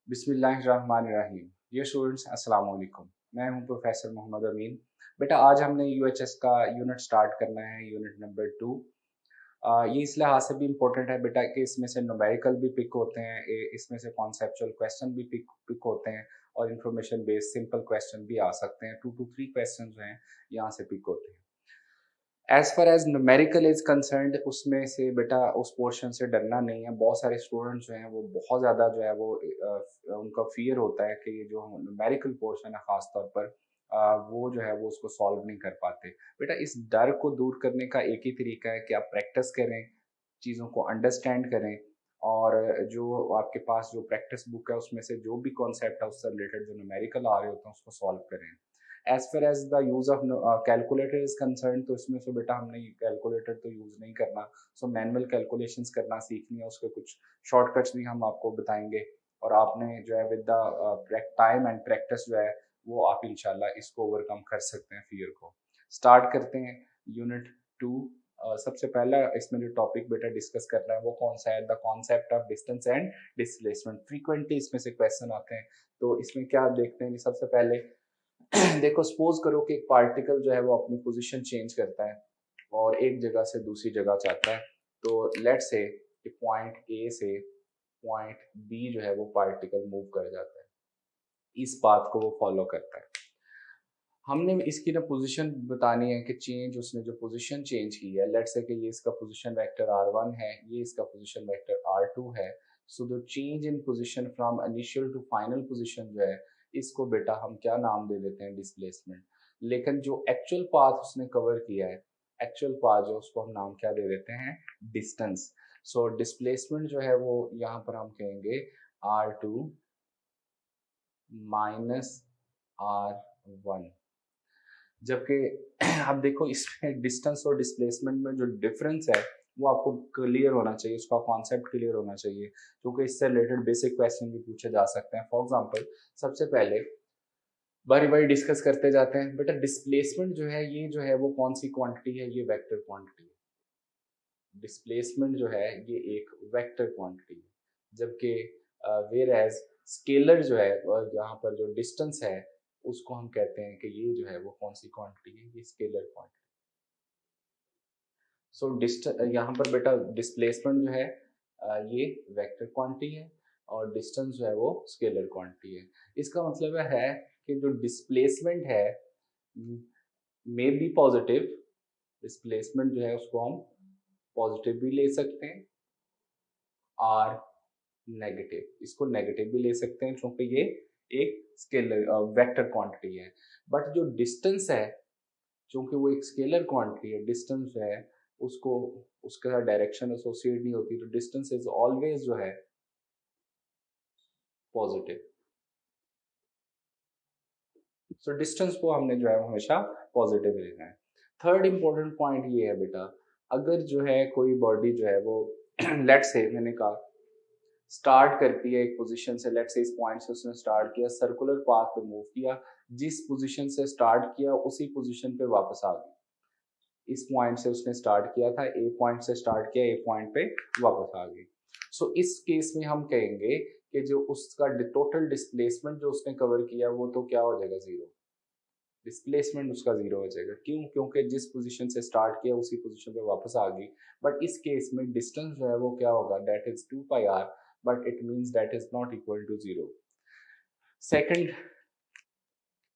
बिस्मिल्लाहिर्रहमानिर्रहीम। Dear students, अस्सलाम वालेकुम। मैं हूं प्रोफेसर मोहम्मद अमीन। बेटा, आज हमने यूएचएस का यूनिट स्टार्ट करना है, यूनिट नंबर 2। ये इस लिहाज से भी इम्पोर्टेंट है बेटा कि इसमें से न्यूमेरिकल भी पिक होते हैं, इसमें से कॉन्सेप्चुअल क्वेश्चन भी पिक होते हैं और इंफॉर्मेशन बेस्ड सिंपल क्वेश्चन भी आ सकते हैं। 2 to 3 क्वेश्चन जो हैं यहाँ से पिक होते हैं। As far as numerical is concerned, उसमें से बेटा उस पोर्शन से डरना नहीं है। बहुत सारे स्टूडेंट्स जो हैं वो बहुत ज़्यादा जो है वो उनका फियर होता है कि ये जो न्यूमेरिकल पोर्शन है ख़ास तौर पर वो जो है वो उसको सॉल्व नहीं कर पाते। बेटा, इस डर को दूर करने का एक ही तरीका है कि आप प्रैक्टिस करें, चीज़ों को अंडरस्टैंड करें और जो आपके पास जो प्रैक्टिस बुक है उसमें से जो भी कॉन्सेप्ट है उससे रिलेटेड जो न्यूमेरिकल आ रहे होते हैं उसको सॉल्व करें। As far as the use of calculator is concern, तो इसमें से बेटा हमने कैलकुलेटर तो यूज़ नहीं करना। सो मैनुअल कैलकुलेशंस करना सीखनी है, उसके कुछ शॉर्टकट्स भी हम आपको बताएंगे और आपने जो है with the time and practice जो है वो आप इंशाल्लाह इसको ओवरकम कर सकते हैं फियर को। स्टार्ट करते हैं यूनिट 2। सबसे पहला इसमें जो टॉपिक बेटा डिस्कस करना है वो कौन सा है? The concept of distance and displacement. Frequently इसमें से क्वेश्चन आते हैं, तो इसमें क्या देखते हैं कि सबसे पहले देखो, सपोज करो कि एक पार्टिकल जो है वो अपनी पोजीशन चेंज करता है और एक जगह से दूसरी जगह जाता है। तो लेट्स से कि पॉइंट ए से पॉइंट बी जो है वो पार्टिकल मूव कर जाता है, इस बात को वो फॉलो करता है। हमने इसकी ना पोजीशन बतानी है कि चेंज, उसने जो पोजीशन चेंज की है, लेट्स से कि ये इसका पोजीशन वेक्टर r1 है, ये इसका पोजीशन वेक्टर r2 है। So the change in position from initial to final position जो है, इसको बेटा हम क्या नाम दे देते हैं? डिस्प्लेसमेंट। लेकिन जो एक्चुअल पाथ उसने कवर किया है, एक्चुअल पाथ जो, उसको हम नाम क्या दे देते हैं? डिस्टेंस। सो डिस्प्लेसमेंट जो है वो यहाँ पर हम कहेंगे r2 माइनस r1। जबकि आप देखो इसमें डिस्टेंस और डिस्प्लेसमेंट में जो डिफरेंस है वो आपको क्लियर होना चाहिए, उसका कॉन्सेप्ट क्लियर होना चाहिए, क्योंकि इससे रिलेटेड बेसिक क्वेश्चन भी पूछे जा सकते हैं। फॉर एग्जांपल, सबसे पहले बारी बारी डिस्कस करते जाते हैं। बेटा, डिस्प्लेसमेंट जो है ये जो है वो कौन सी क्वांटिटी है? ये वेक्टर क्वांटिटी है। डिस्प्लेसमेंट जो है ये एक वेक्टर क्वांटिटी है, जबकि वेयर एज स्केलर जो है यहाँ पर जो डिस्टेंस है उसको हम कहते हैं कि ये जो है वो कौन सी क्वांटिटी है? ये स्केलर क्वांटिटी। सो यहाँ पर बेटा डिस्प्लेसमेंट जो है ये वेक्टर क्वांटिटी है और डिस्टेंस जो है वो स्केलर क्वांटिटी है। इसका मतलब है कि जो डिस्प्लेसमेंट है मे बी पॉजिटिव, डिस्प्लेसमेंट जो है उसको हम पॉजिटिव भी ले सकते हैं और नेगेटिव, इसको नेगेटिव भी ले सकते हैं, क्योंकि ये एक स्केलर वेक्टर क्वांटिटी है। बट जो डिस्टेंस है, क्योंकि वो एक स्केलर क्वांटिटी है, डिस्टेंस जो है उसको उसके साथ डायरेक्शन एसोसिएट नहीं होती, तो डिस्टेंस इज ऑलवेज जो है पॉजिटिव। सो डिस्टेंस को हमने जो है हमेशा पॉजिटिव लेना है। थर्ड इंपॉर्टेंट पॉइंट ये है बेटा, अगर जो है कोई बॉडी जो है वो लेट्स से मैंने कहा स्टार्ट करती है एक पोजीशन से, लेट्स से इस पॉइंट से उसने स्टार्ट किया, सर्कुलर पाथ पे मूव किया, जिस पोजीशन से स्टार्ट किया उसी पोजीशन पे वापस आ गई। इस पॉइंट से उसने स्टार्ट किया था, ए पॉइंट से स्टार्ट किया, ए पॉइंट पे वापस आ गई। सो इस केस में हम कहेंगे कि जो उसका टोटल डिस्प्लेसमेंट जो उसने कवर किया वो तो क्या हो जाएगा? जीरो। डिस्प्लेसमेंट उसका जीरो हो जाएगा। क्यों? क्योंकि जिस पोजीशन से स्टार्ट किया उसी पोजीशन पे वापस आ गई। बट इस केस में डिस्टेंस जो है वो क्या होगा? That is 2 πr, but it means that is not equal to zero. Second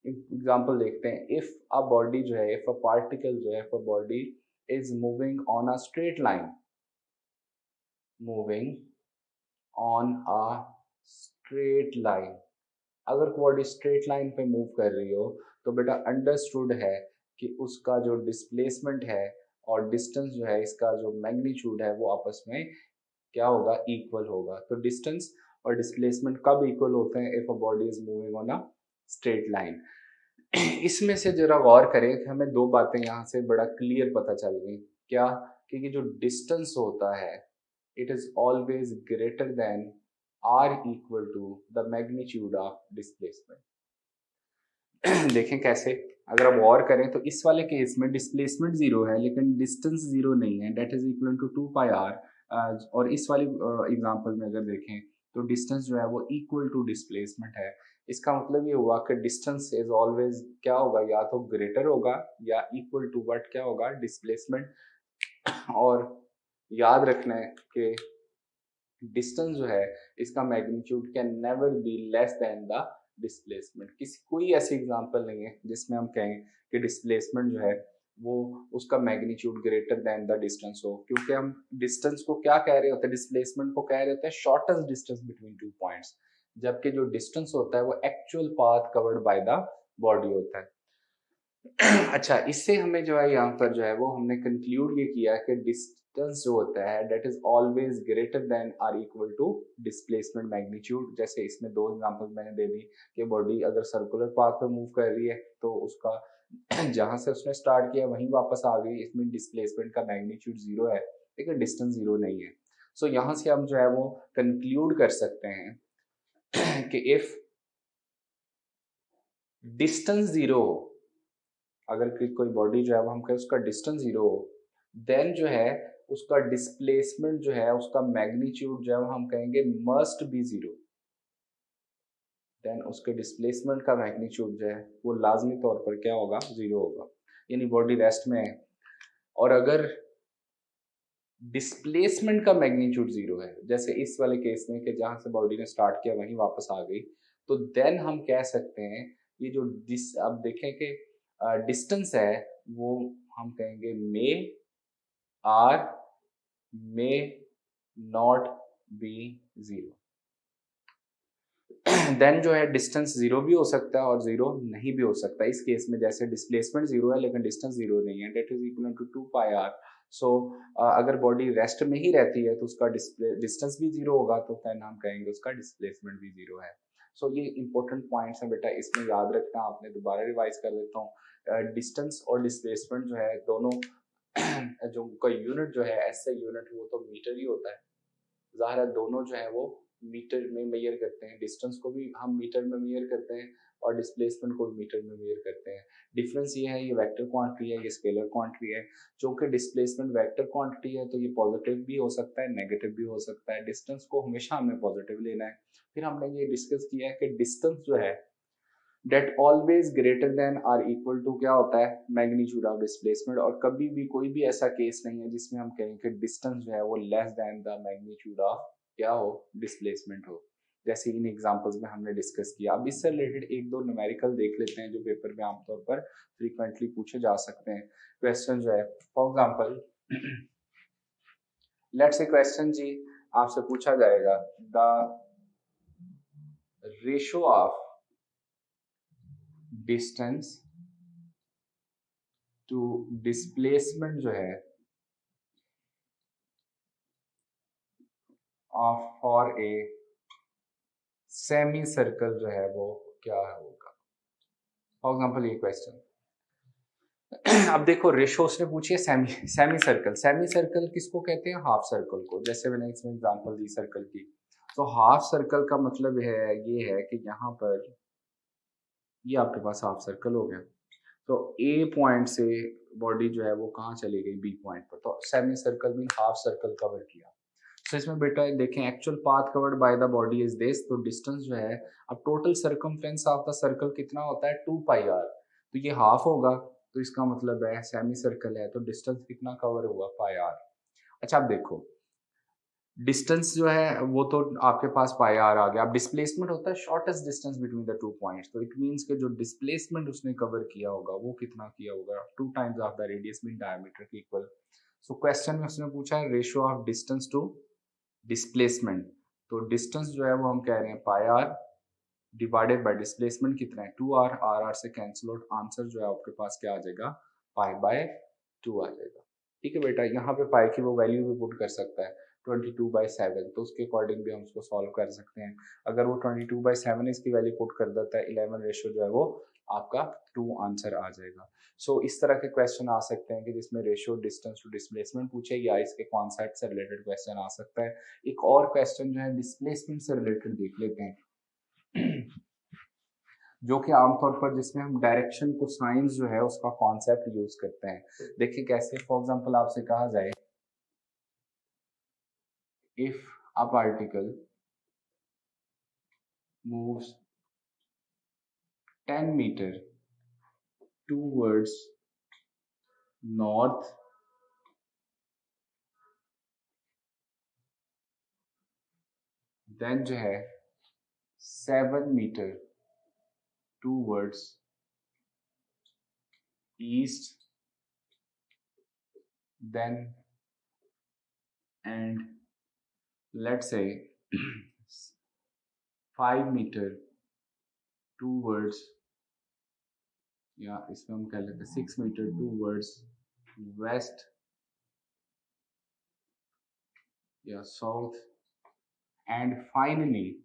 example देखते हैं। इफ अ बॉडी जो है, इफ अ पार्टिकल जो है, if a body is moving on a straight line, moving on a straight line, अगर body straight line पे move कर रही हो तो बेटा अंडरस्टूड है कि उसका जो डिस्प्लेसमेंट है और डिस्टेंस जो है, इसका जो मैग्नीट्यूड है वो आपस में क्या होगा? इक्वल होगा। तो डिस्टेंस और डिस्प्लेसमेंट कब इक्वल होते हैं? If a body is moving on a straight line. इसमें से जरा गौर करें कि हमें दो बातें यहाँ से बड़ा क्लियर पता चल गई। क्या? कि जो डिस्टेंस होता है it is always greater than or equal to the magnitude of displacement. देखें कैसे, अगर आप गौर करें तो इस वाले केस में डिस्प्लेसमेंट जीरो है लेकिन डिस्टेंस जीरो नहीं है, that is equal to 2 πr। और इस वाली एग्जांपल में अगर देखें तो डिस्टेंस जो है वो इक्वल टू डिस्प्लेसमेंट है। इसका मतलब ये हुआ कि डिस्टेंस इज ऑलवेज क्या होगा, या तो ग्रेटर होगा या इक्वल टू व्हाट क्या होगा, डिस्प्लेसमेंट। और याद रखना है कि डिस्टेंस जो है इसका magnitude can never be less than the displacement. किसी कोई ऐसी एग्जांपल नहीं है जिसमें हम कहें कि डिस्प्लेसमेंट जो है वो उसका magnitude greater than the distance हो, क्योंकि हम डिस्टेंस को क्या कह रहे होते हैं, डिस्प्लेसमेंट को कह रहे होते हैं shortest distance between two points, जबकि जो डिस्टेंस होता है वो actual path covered by the body होता है। अच्छा, इससे हमें जो है यहाँ पर जो है वो हमने कंक्लूड ये किया कि डिस्टेंस जो होता है that is always greater than or equal to displacement magnitude. जैसे इसमें दो एग्जांपल मैंने दे दी कि बॉडी अगर सर्कुलर पाथ पे मूव कर रही है तो उसका जहां से उसने स्टार्ट किया वहीं वापस आ गई, इसमें डिस्प्लेसमेंट का मैग्नीट्यूड जीरो है लेकिन डिस्टेंस जीरो नहीं है। सो यहाँ से हम जो है वो कंक्लूड कर सकते हैं कि इफ डिस्टेंस जीरो हो, अगर कोई बॉडी जो है वो हम कहें उसका डिस्टेंस जीरो हो, देन जो है उसका डिस्प्लेसमेंट जो है उसका मैग्नीट्यूड जो है वो हम कहेंगे मस्ट बी जीरो। देन उसके डिस्प्लेसमेंट का मैग्नीट्यूड जो है वो लाजमी तौर पर क्या होगा, जीरो होगा, यानी बॉडी रेस्ट में है। और अगर डिस्प्लेसमेंट का मैग्नीट्यूड जीरो है, जैसे इस वाले केस में कि जहां से बॉडी ने स्टार्ट किया वहीं वापस आ गई, तो देन हम कह सकते हैं ये जो अब देखें कि डिस्टेंस है वो हम कहेंगे may or may not be zero. Then जो है डिस्टेंस जीरो भी हो सकता है और जीरो नहीं भी हो सकता है। इस केस में जैसे डिस्प्लेसमेंट जीरो है लेकिन डिस्टेंस जीरो नहीं है, that is equal to 2 pi r. So अगर बॉडी रेस्ट में ही रहती है तो उसका डिस्टेंस भी जीरो होगा, तो देन हम कहेंगे उसका डिस्प्लेसमेंट भी जीरो है। सो ये इंपॉर्टेंट पॉइंट्स हैं बेटा, इसमें याद रखना। आपने दोबारा रिवाइज कर देता हूँ, डिस्टेंस और डिस्प्लेसमेंट जो है दोनों जो कोई यूनिट जो है ऐसे यूनिट वो तो मीटर ही होता है, ज़ाहिर है दोनों जो है वो मीटर में मेजर करते हैं, डिस्टेंस को भी हम मीटर में मेजर करते हैं और डिस्प्लेसमेंट को भी मीटर में मेजर करते हैं। डिफरेंस ये है, ये वेक्टर क्वांटिटी है, ये स्केलर क्वांटिटी है। चूंकि डिस्प्लेसमेंट वेक्टर क्वांटिटी है तो ये पॉजिटिव भी हो सकता है, नेगेटिव भी हो सकता है। डिस्टेंस को हमेशा हमें पॉजिटिव लेना है। फिर हमने ये डिस्कस किया है कि डिस्टेंस जो है that always greater than or equal to क्या होता है, मैग्नीट्यूड ऑफ डिस्प्लेसमेंट। और कभी भी कोई भी ऐसा केस नहीं है जिसमें हम कहें कि डिस्टेंस जो है वो less than the magnitude of क्या हो, डिस्प्लेसमेंट हो, जैसे इन एग्जांपल्स में हमने डिस्कस किया। अब इससे रिलेटेड एक दो न्यूमेरिकल देख लेते हैं जो पेपर में आमतौर पर फ्रीक्वेंटली पूछे जा सकते हैं। क्वेश्चन जो है for example let's say question जी आपसे पूछा जाएगा the ratio of distance to displacement जो है of for a semi circle जो है वो क्या होगा। फॉर एग्जांपल ये क्वेश्चन अब देखो रेशो उसने पूछी है semi semi circle. Semi circle किसको कहते हैं, हाफ सर्कल को। जैसे मैंने इसमें एग्जांपल दी सर्कल की, तो हाफ सर्कल का मतलब है ये है कि यहाँ पर ये आपके पास हाफ सर्कल हो गया, तो ए पॉइंट से बॉडी जो है वो कहाँ चली गई, बी पॉइंट पर, तो semi circle mean half circle cover किया। तो इसमें बेटा देखें actual path covered by the body is this, तो डिस्टेंस जो है अब total circumference of the circle कितना होता है 2 पाई आर, तो ये हाफ होगा, तो इसका मतलब है सेमी सर्कल है तो डिस्टेंस कितना कवर हुआ, पाई आर। अच्छा अब देखो डिस्टेंस जो है वो तो आपके पास पाई आर आ गया। अब डिस्प्लेसमेंट होता है shortest distance between the two points, तो इट मींस के जो डिस्प्लेसमेंट उसने कवर किया होगा वो कितना किया होगा, 2 times of the radius mean diameter के इक्वल। सो क्वेश्चन में उसने पूछा है ratio of distance to displacement, तो डिस्टेंस जो है वो हम कह रहे हैं pi r divided by displacement कितना है 2 आर, आर आर से कैंसिल आउट, आंसर जो है आपके पास क्या आ जाएगा, पाई बाय 2 आ जाएगा। ठीक है बेटा, यहाँ पे पाई की वो वैल्यू भी पुट कर सकता है 22/7, तो उसके अकॉर्डिंग भी हम उसको सॉल्व कर सकते हैं। अगर वो 22/7 इसकी वैल्यू पुट कर देता है 11 रेशियो जो है वो आपका 2 आंसर आ जाएगा। सो इस तरह के क्वेश्चन आ सकते हैं कि जिसमें रेशियो डिस्टेंस टू डिस्प्लेसमेंट पूछे या इसके कॉन्सेप्ट से रिलेटेड क्वेश्चन आ सकता है। एक और क्वेश्चन जो है डिस्प्लेसमेंट से रिलेटेड देख लेते हैं जो कि आमतौर पर जिसमें हम डायरेक्शन को साइंस जो है उसका कॉन्सेप्ट यूज करते हैं। देखिए कैसे, फॉर एग्जांपल आपसे कहा जाए if a particle moves 10 meter towards north, then जो है 7 meter towards east, then and let's say 5 meter towards, या इसमें हम कह लेते हैं 6 meter towards west या south, and finally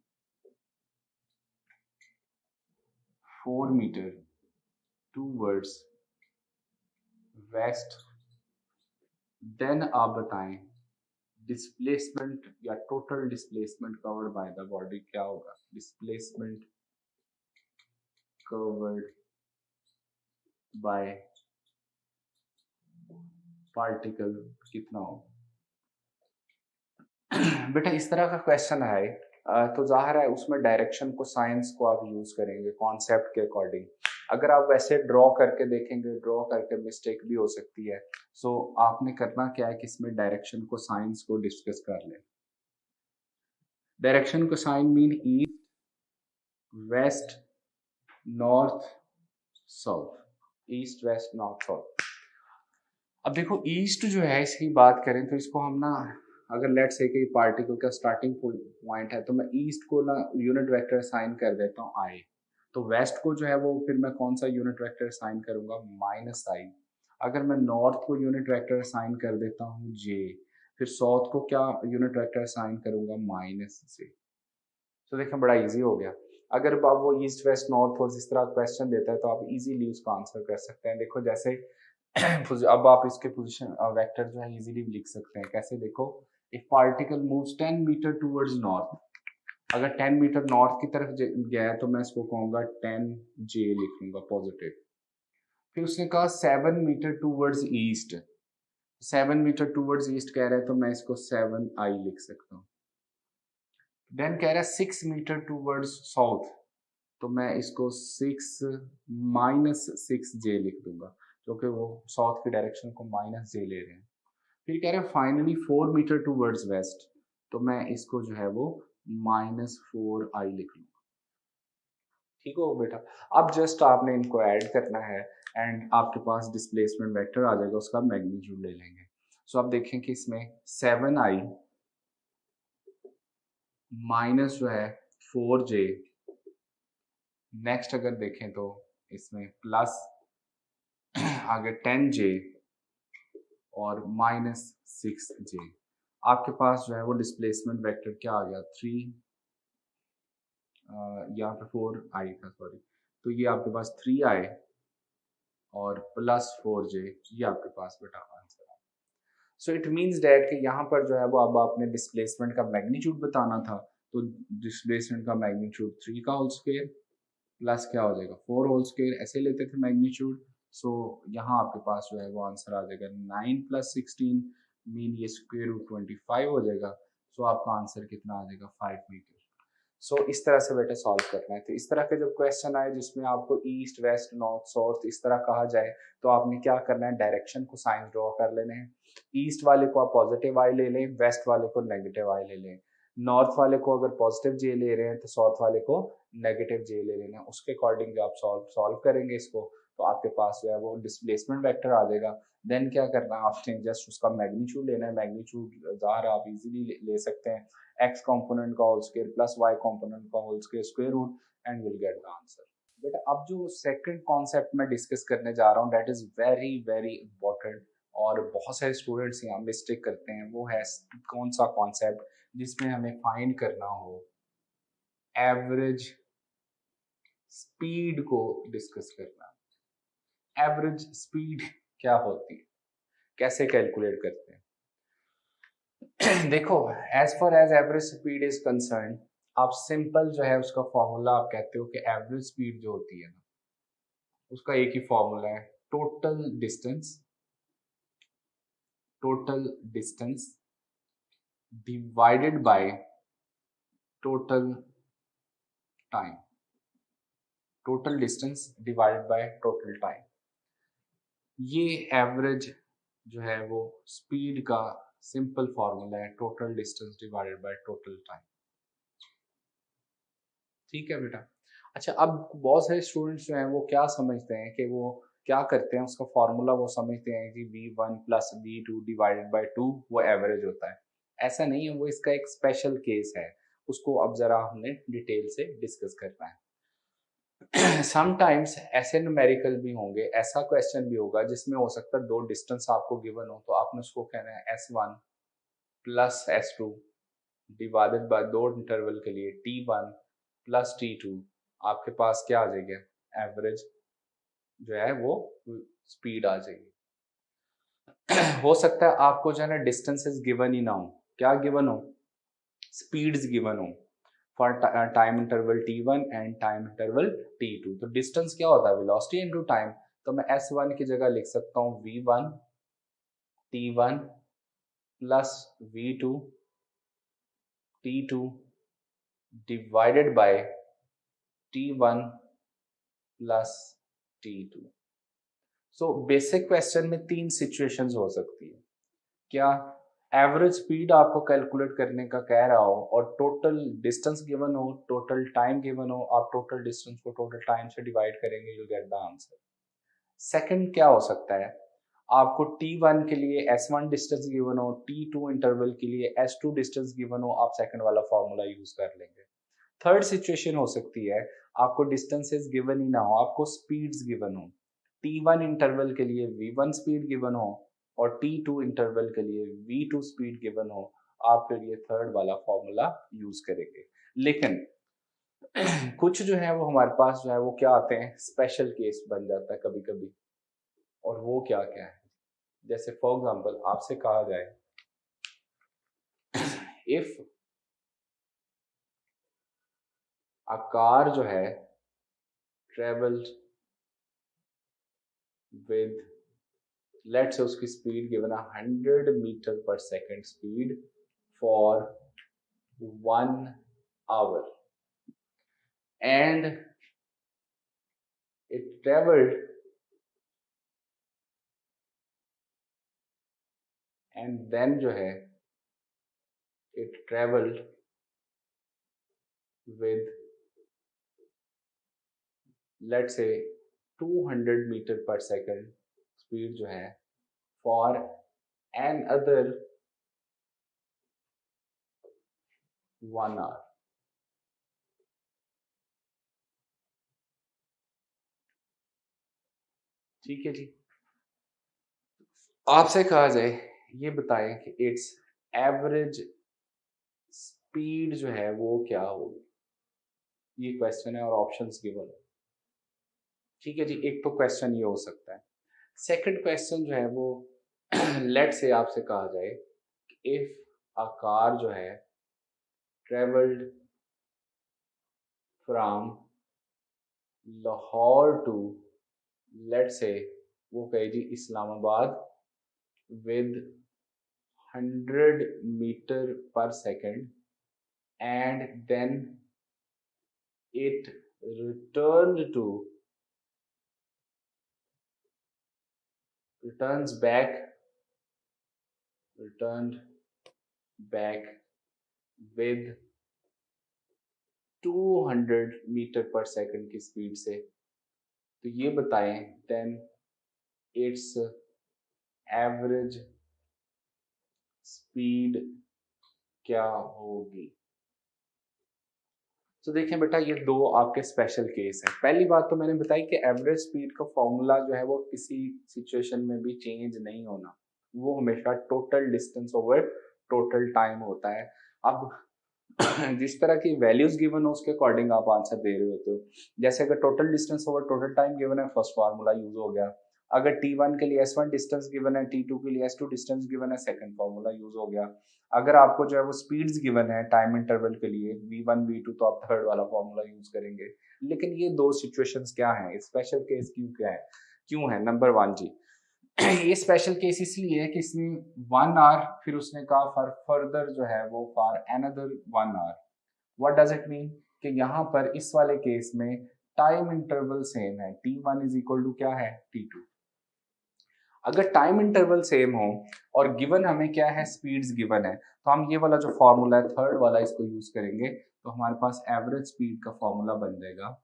4 meter towards west, then आप बताएं डिस्प्लेसमेंट या total displacement covered by the body क्या होगा? डिस्प्लेसमेंट कवर्ड बाय पार्टिकल कितना होगा? बेटा इस तरह का क्वेश्चन है तो जाहिर है उसमें डायरेक्शन को साइंस को आप यूज करेंगे कॉन्सेप्ट के अकॉर्डिंग। अगर आप वैसे ड्रॉ करके देखेंगे, ड्रॉ करके मिस्टेक भी हो सकती है। सो आपने करना क्या है कि इसमें डायरेक्शन को साइंस को डिस्कस कर लें। डायरेक्शन को sign mean east, west, north, south. East, west, north, south. अब देखो ईस्ट जो है इसकी बात करें तो इसको हम ना, अगर लेट से कि पार्टिकल का स्टार्टिंग पॉइंट है तो मैं ईस्ट को ना यूनिट वेक्टर साइन कर देता हूँ आई। तो वेस्ट को जो है वो फिर मैं कौन सा यूनिट वेक्टर साइन करूंगा? माइनस आई। अगर मैं नॉर्थ को यूनिट वेक्टर साइन कर देता हूँ जे, फिर साउथ को क्या यूनिट वेक्टर साइन करूंगा? माइनस से। तो देखें बड़ा इजी हो गया। अगर आप वो ईस्ट वेस्ट नॉर्थ और इस तरह क्वेश्चन देता है तो आप इजीली उसका आंसर कर सकते हैं। देखो जैसे अब आप इसके पोजीशन वेक्टर जो है इजीली लिख सकते हैं। कैसे? देखो if particle moves 10 metre towards north, अगर 10 मीटर नॉर्थ की तरफ गया है तो मैं इसको कहूंगा 10 जे लिख लूंगा पॉजिटिव। फिर उसने कहा 7 metre towards east, 7 metre towards east कह रहा है तो मैं इसको 7 आई लिख सकता हूँ। देन कह रहा है 6 मीटर टुवर्ड्स साउथ, तो मैं इसको 6 माइनस 6 जे लिख दूंगा क्योंकि वो साउथ की डायरेक्शन को माइनस जे ले रहे हैं। फिर कह रहे हैं फाइनली 4 मीटर टुवर्ड्स वेस्ट, तो मैं इसको जो है वो माइनस 4 आई लिख लूंगा। ठीक हो बेटा? अब जस्ट आपने इनको ऐड करना है एंड आपके पास डिस्प्लेसमेंट वेक्टर आ जाएगा, उसका मैग्नीट्यूड ले लेंगे। सो आप देखें कि इसमें 7 आई माइनस जो है 4 जे, नेक्स्ट अगर देखें तो इसमें प्लस आगे 10 जे और माइनस 6 जे। आपके पास जो है वो डिस्प्लेसमेंट वेक्टर क्या आ गया? 3, यहाँ पे 4 आई था सॉरी, तो ये आपके पास 3 आए और प्लस 4 जे, ये आपके पास बेटा आंसर है। सो इट मीन्स डैट कि यहाँ पर जो है वो अब आपने डिस्प्लेसमेंट का मैग्नीट्यूड बताना था, तो डिस्प्लेसमेंट का मैग्नीट्यूड 3 का होल स्क्वायर प्लस क्या हो जाएगा 4 होल स्क्वायर, ऐसे लेते थे मैग्नीट्यूड। सो यहाँ आपके पास जो है वो आंसर आ जाएगा 9 प्लस 16 मीन ये स्क्वायर रूट 25 हो जाएगा। सो आपका आंसर कितना आ जाएगा? 5 मीटर। सो इस तरह से बेटा सॉल्व करना है। तो इस तरह के जब क्वेश्चन आए जिसमें आपको ईस्ट वेस्ट नॉर्थ साउथ इस तरह कहा जाए तो आपने क्या करना है? डायरेक्शन को साइन ड्रॉ कर लेने हैं। ईस्ट वाले को आप पॉजिटिव आई ले लें, वेस्ट वाले को नेगेटिव आई ले लें। नॉर्थ वाले को अगर पॉजिटिव जे ले रहे हैं तो साउथ वाले को नेगेटिव जे ले लेना। उसके अकॉर्डिंग आप सॉल्व करेंगे इसको तो आपके पास जो है वो डिस्प्लेसमेंट वेक्टर आ जाएगा। देन क्या करना है? आपने जस्ट उसका मैग्नीट्यूड लेना है। मैग्नीट्यूड ज़ाहिर आप इजीली ले सकते हैं, x कंपोनेंट का whole square plus y component का whole square square root and will get the answer. बेटा अब जो सेकंड कॉन्सेप्ट मैं डिस्कस करने जा रहा हूँ that is very very important और बहुत सारे स्टूडेंट्स यहाँ मिस्टेक करते हैं। वो है कौन सा कॉन्सेप्ट? जिसमें हमें फाइंड करना हो एवरेज स्पीड को डिस्कस करना। एवरेज स्पीड क्या होती है, कैसे कैलकुलेट करते हैं? देखो as far as average speed is concern, आप सिंपल जो है उसका फॉर्मूला आप कहते हो कि एवरेज स्पीड जो होती है ना उसका एक ही फॉर्मूला है, total distance divided by total time, total distance divided by total time. ये एवरेज जो है वो स्पीड का सिंपल फॉर्मूला है, total distance divided by total time. ठीक है बेटा। अच्छा, अब बहुत सारे स्टूडेंट्स जो हैं वो क्या समझते हैं कि वो क्या करते हैं, उसका फॉर्मूला वो समझते हैं कि v1 plus v2 divided by 2 वो एवरेज होता है। ऐसा नहीं है, वो इसका एक स्पेशल केस है, उसको अब जरा हमने डिटेल से डिस्कस करना है। समटाइम्स ऐसे न्यूमेरिकल भी होंगे, ऐसा क्वेश्चन भी होगा जिसमें हो सकता है दो डिस्टेंस आपको गिवन हो, तो आपने उसको कहना है s1 plus s2 divided by दो इंटरवल के लिए t1 प्लस t2। आपके पास क्या आ जाएगा, एवरेज जो है वो स्पीड आ जाएगी। हो सकता है आपको जो है ना डिस्टेंसेस गिवन ही ना हो, क्या गिवन हो, स्पीड्स गिवन हो for time interval t1 and time interval t2। तो डिस्टेंस क्या होता है, वेलोसिटी इनटू टाइम। तो मैं s1 की जगह लिख सकता हूँ v1 t1 plus v2 t2 divided by t1 plus t2। So basic question में तीन सिचुएशंस हो सकती है। क्या एवरेज स्पीड आपको कैलकुलेट करने का कह रहा हो और टोटल डिस्टेंस गिवन हो, टोटल टाइम गिवन हो, आप टोटल डिस्टेंस को टोटल टाइम से डिवाइड करेंगे, you get the answer. Second क्या हो सकता है, आपको t1 के लिए s1 डिस्टेंस गिवन हो, t2 इंटरवल के लिए s2 डिस्टेंस गिवन हो, आप सेकंड वाला फॉर्मूला यूज कर लेंगे। थर्ड सिचुएशन हो सकती है, आपको डिस्टेंसेस गिवन ही ना हो, आपको स्पीड्स गिवन हो, t1 इंटरवल के लिए v1 स्पीड गिवन हो और t2 इंटरवल के लिए v2 स्पीड गिवन हो, आप फिर ये थर्ड वाला फॉर्मूला यूज करेंगे। लेकिन कुछ जो है वो हमारे पास जो है वो क्या आते हैं, स्पेशल केस बन जाता है कभी कभी। और वो क्या क्या है, जैसे फॉर एग्जांपल आपसे कहा जाए इफ अ कार जो है ट्रेवल्ड विद, लेट्स से उसकी स्पीड गिवन है 100 मीटर पर second speed for 1 hour and it traveled and then जो है it traveled with let's say 200 metre पर सेकेंड स्पीड जो है for another 1 hour। ठीक है जी, आपसे कहा जाए ये बताएं कि इट्स एवरेज स्पीड जो है वो क्या होगी, ये क्वेश्चन है और ऑप्शंस गिवन है। ठीक है जी, एक तो क्वेश्चन ये हो सकता है। सेकंड क्वेश्चन जो है वो लेट से आपसे कहा जाए इफ अ कार जो है travelled from Lahore to, let's say वो कहे जी Islamabad with 100 meter per second and then it returned to returns back returned back with 200 metre per second की स्पीड से, तो ये बताएं देन इट्स एवरेज स्पीड क्या होगी। तो देखें बेटा, ये दो आपके स्पेशल केस हैं। पहली बात तो मैंने बताई कि एवरेज स्पीड का फॉर्मूला जो है वो किसी सिचुएशन में भी चेंज नहीं होना, वो हमेशा total distance over total time होता है। अब जिस तरह की वैल्यूज गिवन हो उसके अकॉर्डिंग आप आंसर दे रहे होते हो। जैसे अगर total distance over total time given है, फर्स्ट फार्मूला यूज हो गया। अगर t1 के लिए s1 डिस्टेंस गिवन है, t2 के लिए s2 डिस्टेंस गिवन है, सेकंड फार्मूला यूज हो गया। अगर आपको जो है वो स्पीड्स गिवन है टाइम इंटरवल के लिए v1 v2, तो आप थर्ड वाला फार्मूला यूज करेंगे। लेकिन ये दो सिचुएशंस क्या हैं, स्पेशल केस क्यों है नंबर 1 जी। ये स्पेशल केस इसलिए है कि इसमें 1 आवर, फिर उसने कहा फॉर फर्दर जो है वो for another 1 hour. What does it mean कि यहाँ पर इस वाले केस में टाइम इंटरवल सेम है, t1 इज इक्वल टू क्या है, t2। अगर टाइम इंटरवल सेम हो और गिवन हमें क्या है, स्पीड्स गिवन है, तो हम ये वाला जो फॉर्मूला है थर्ड वाला इसको यूज करेंगे, तो हमारे पास एवरेज स्पीड का फॉर्मूला बन जाएगा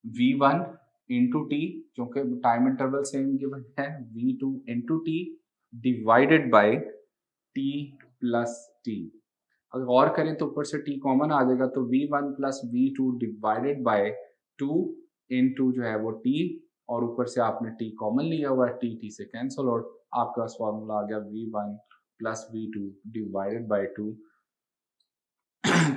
v1 इंटू टी, क्योंकि टाइम इंटरवल सेम गिवन है, v2 into T divided by t plus T. अगर और करें तो ऊपर से t कॉमन आ जाएगा, तो v1 plus v2 divided by 2 into जो है वो t, और ऊपर से आपने t कॉमन लिया हुआ है, t से कैंसिल आउट, आपके पास फॉर्मूला आ गया v1 plus v2 divided by 2।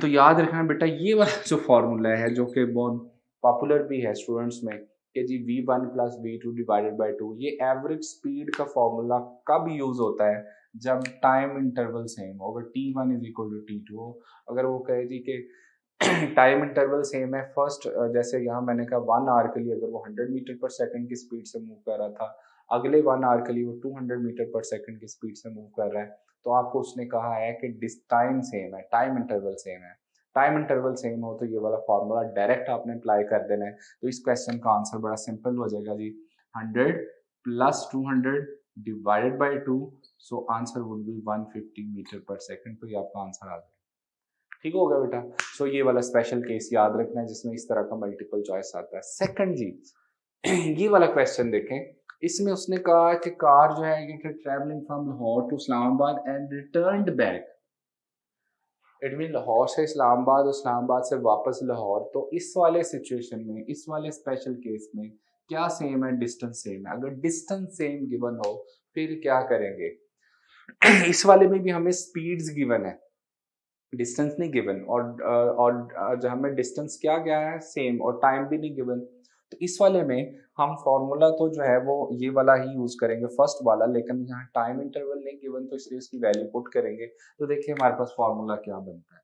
तो याद रखना बेटा ये वाला जो फॉर्मूला है, जो कि बहुत पॉपुलर भी है स्टूडेंट्स में, कि जी v1 plus v2 divided by 2, ये एवरेज स्पीड का फॉर्मूला कब यूज होता है, जब टाइम इंटरवल सेम हो। अगर t1 is equal to t2 हो, अगर वो कहे जी कि टाइम इंटरवल सेम है, फर्स्ट जैसे यहाँ मैंने कहा 1 आवर के लिए अगर वो 100 मीटर पर सेकंड की स्पीड से मूव कर रहा था, अगले 1 आवर के लिए वो 200 मीटर पर सेकंड की स्पीड से मूव कर रहा है, तो आपको उसने कहा है कि टाइम सेम है, टाइम इंटरवल सेम है। टाइम इंटरवल सेम हो तो ये वाला फॉर्मूला डायरेक्ट आपने अप्लाई कर देना है। तो इस क्वेश्चन का आंसर बड़ा सिंपल हो जाएगा जी, 100 plus 200 divided by 2, so answer would be 150 metre per second. तो ये आपका आंसर आ जाएगा। ठीक हो गया बेटा। सो ये वाला स्पेशल केस याद रखना है जिसमें इस तरह का मल्टीपल चॉइस आता है। सेकंड जी, ये वाला क्वेश्चन देखें, इसमें उसने कहा कि कार जो है ये travelling from Lahore to Islamabad and returned back, it mean Lahore से इस्लामाबाद, इस्लामाबाद से वापस लाहौर। तो इस वाले सिचुएशन में, इस वाले स्पेशल केस में क्या सेम है, डिस्टेंस सेम है। अगर डिस्टेंस सेम गिवन हो फिर क्या करेंगे। इस वाले में भी हमें स्पीड्स गिवन है, डिस्टेंस नहीं गिवन, और जो हमें डिस्टेंस क्या गया है, सेम, और टाइम भी नहीं गिवन। तो इस वाले में हम फॉर्मूला तो जो है वो ये वाला ही यूज करेंगे, फर्स्ट वाला, लेकिन यहाँ टाइम इंटरवल नहीं गिवन तो इसलिए इसकी वैल्यू पुट करेंगे। तो देखिए हमारे पास फॉर्मूला क्या बनता है,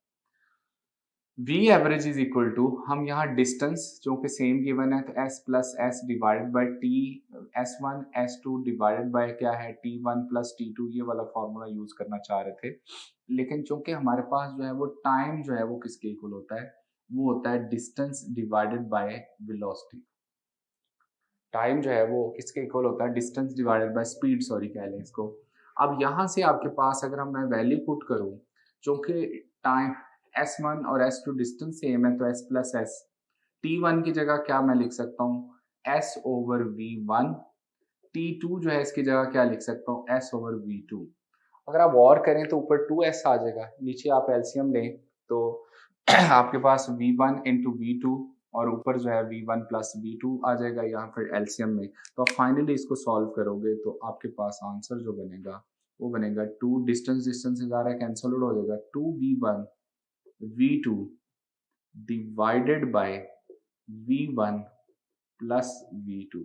v average is equal to, हम यहाँ डिस्टेंस जो कि सेम गिवन है तो s plus S divided by T, s1 s2 divided by क्या है, t1 प्लस t2, ये वाला फॉर्मूला यूज करना चाह रहे थे। लेकिन चूंकि हमारे पास जो है वो टाइम जो है वो किसके इक्वल होता है, वो होता है distance divided by velocity. Time जो है वो किसके इक्वल होता है, distance divided by speed, sorry कह लें इसको। अब यहाँ से आपके पास अगर हम मैं वैल्यू पुट करूँ, चूंकि टाइम s1 और s2 डिस्टेंस सेम है, तो s प्लस एस, t1 की जगह क्या मैं लिख सकता हूँ, s ओवर v1, t2 जो है इसकी जगह क्या लिख सकता हूँ, s ओवर v2। अगर आप और करें तो ऊपर 2s आ जाएगा, नीचे आप एलसीएम लें तो आपके पास v1 इंटू वी, और ऊपर जो है v1 प्लस v2 आ जाएगा यहाँ फिर एलसीएम में। तो आप फाइनली इसको सॉल्व करोगे तो आपके पास आंसर जो बनेगा वो बनेगा 2, डिस्टेंस डिस्टेंस से जा रहा है, कैंसल हो जाएगा, 2v1 v2 divided by v1 plus v2।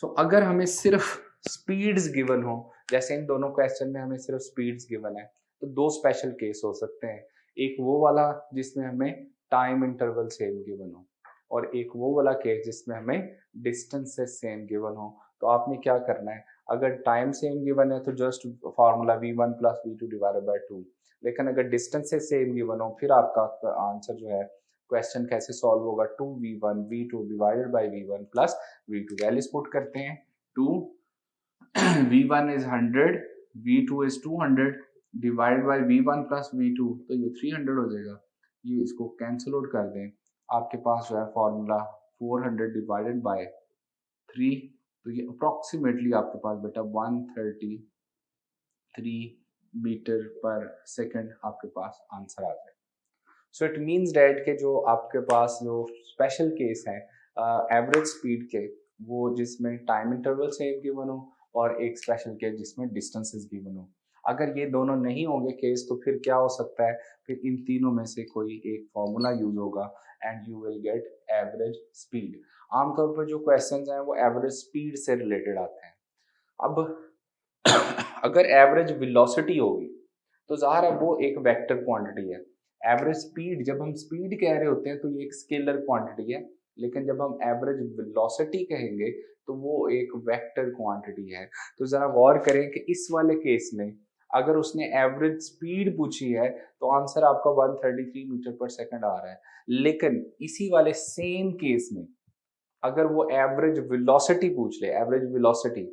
सो अगर हमें सिर्फ स्पीड्स गिवन हो, जैसे इन दोनों क्वेश्चन में हमें सिर्फ स्पीड्स गिवन है, तो दो स्पेशल केस हो सकते हैं। एक वो वाला जिसमें हमें टाइम इंटरवल सेम गिवन हो, और एक वो वाला केस जिसमें हमें डिस्टेंस से सेम गिवन हो। तो आपने क्या करना है, अगर टाइम सेम गिवन है तो just formula v1 plus v2 divided by 2, लेकिन अगर डिस्टेंस से सेम गिवन हो फिर आपका आंसर जो है, क्वेश्चन कैसे सॉल्व होगा, 2v1 v2 divided by v1 plus v2। Values put करते हैं, 2 v1 is 100, v2 is 200 divide by v1 plus v2, तो ये 300 हो जाएगा। ये इसको कैंसिल आउट कर दें, आपके पास जो है फॉर्मूला 400 डिवाइडेड बाय 3, तो ये अप्रोक्सीमेटली आपके पास बेटा 133 मीटर पर सेकंड आपके पास आंसर आ जाए। सो इट मीन्स डैट के जो आपके पास जो स्पेशल केस है एवरेज स्पीड के, वो जिसमें टाइम इंटरवल सेम गिवन हो, और एक स्पेशल केस जिसमें डिस्टेंसेस गिवन हो। अगर ये दोनों नहीं होंगे केस तो फिर क्या हो सकता है, फिर इन तीनों में से कोई एक फॉर्मूला यूज होगा and you will get average speed. आमतौर पर जो क्वेश्चंस हैं वो एवरेज स्पीड से रिलेटेड आते हैं। अब अगर एवरेज वेलोसिटी होगी तो ज़ाहिर है वो एक वेक्टर क्वांटिटी है। एवरेज स्पीड, जब हम स्पीड कह रहे होते हैं तो ये एक स्केलर क्वांटिटी है, लेकिन जब हम एवरेज वेलोसिटी कहेंगे तो वो एक वेक्टर क्वांटिटी है। तो ज़रा गौर करें कि इस वाले केस में अगर उसने एवरेज स्पीड पूछी है तो आंसर आपका 133 मीटर पर सेकंड आ रहा है। लेकिन इसी वाले सेम केस में अगर वो एवरेज वेलोसिटी पूछ ले, एवरेज वेलोसिटी,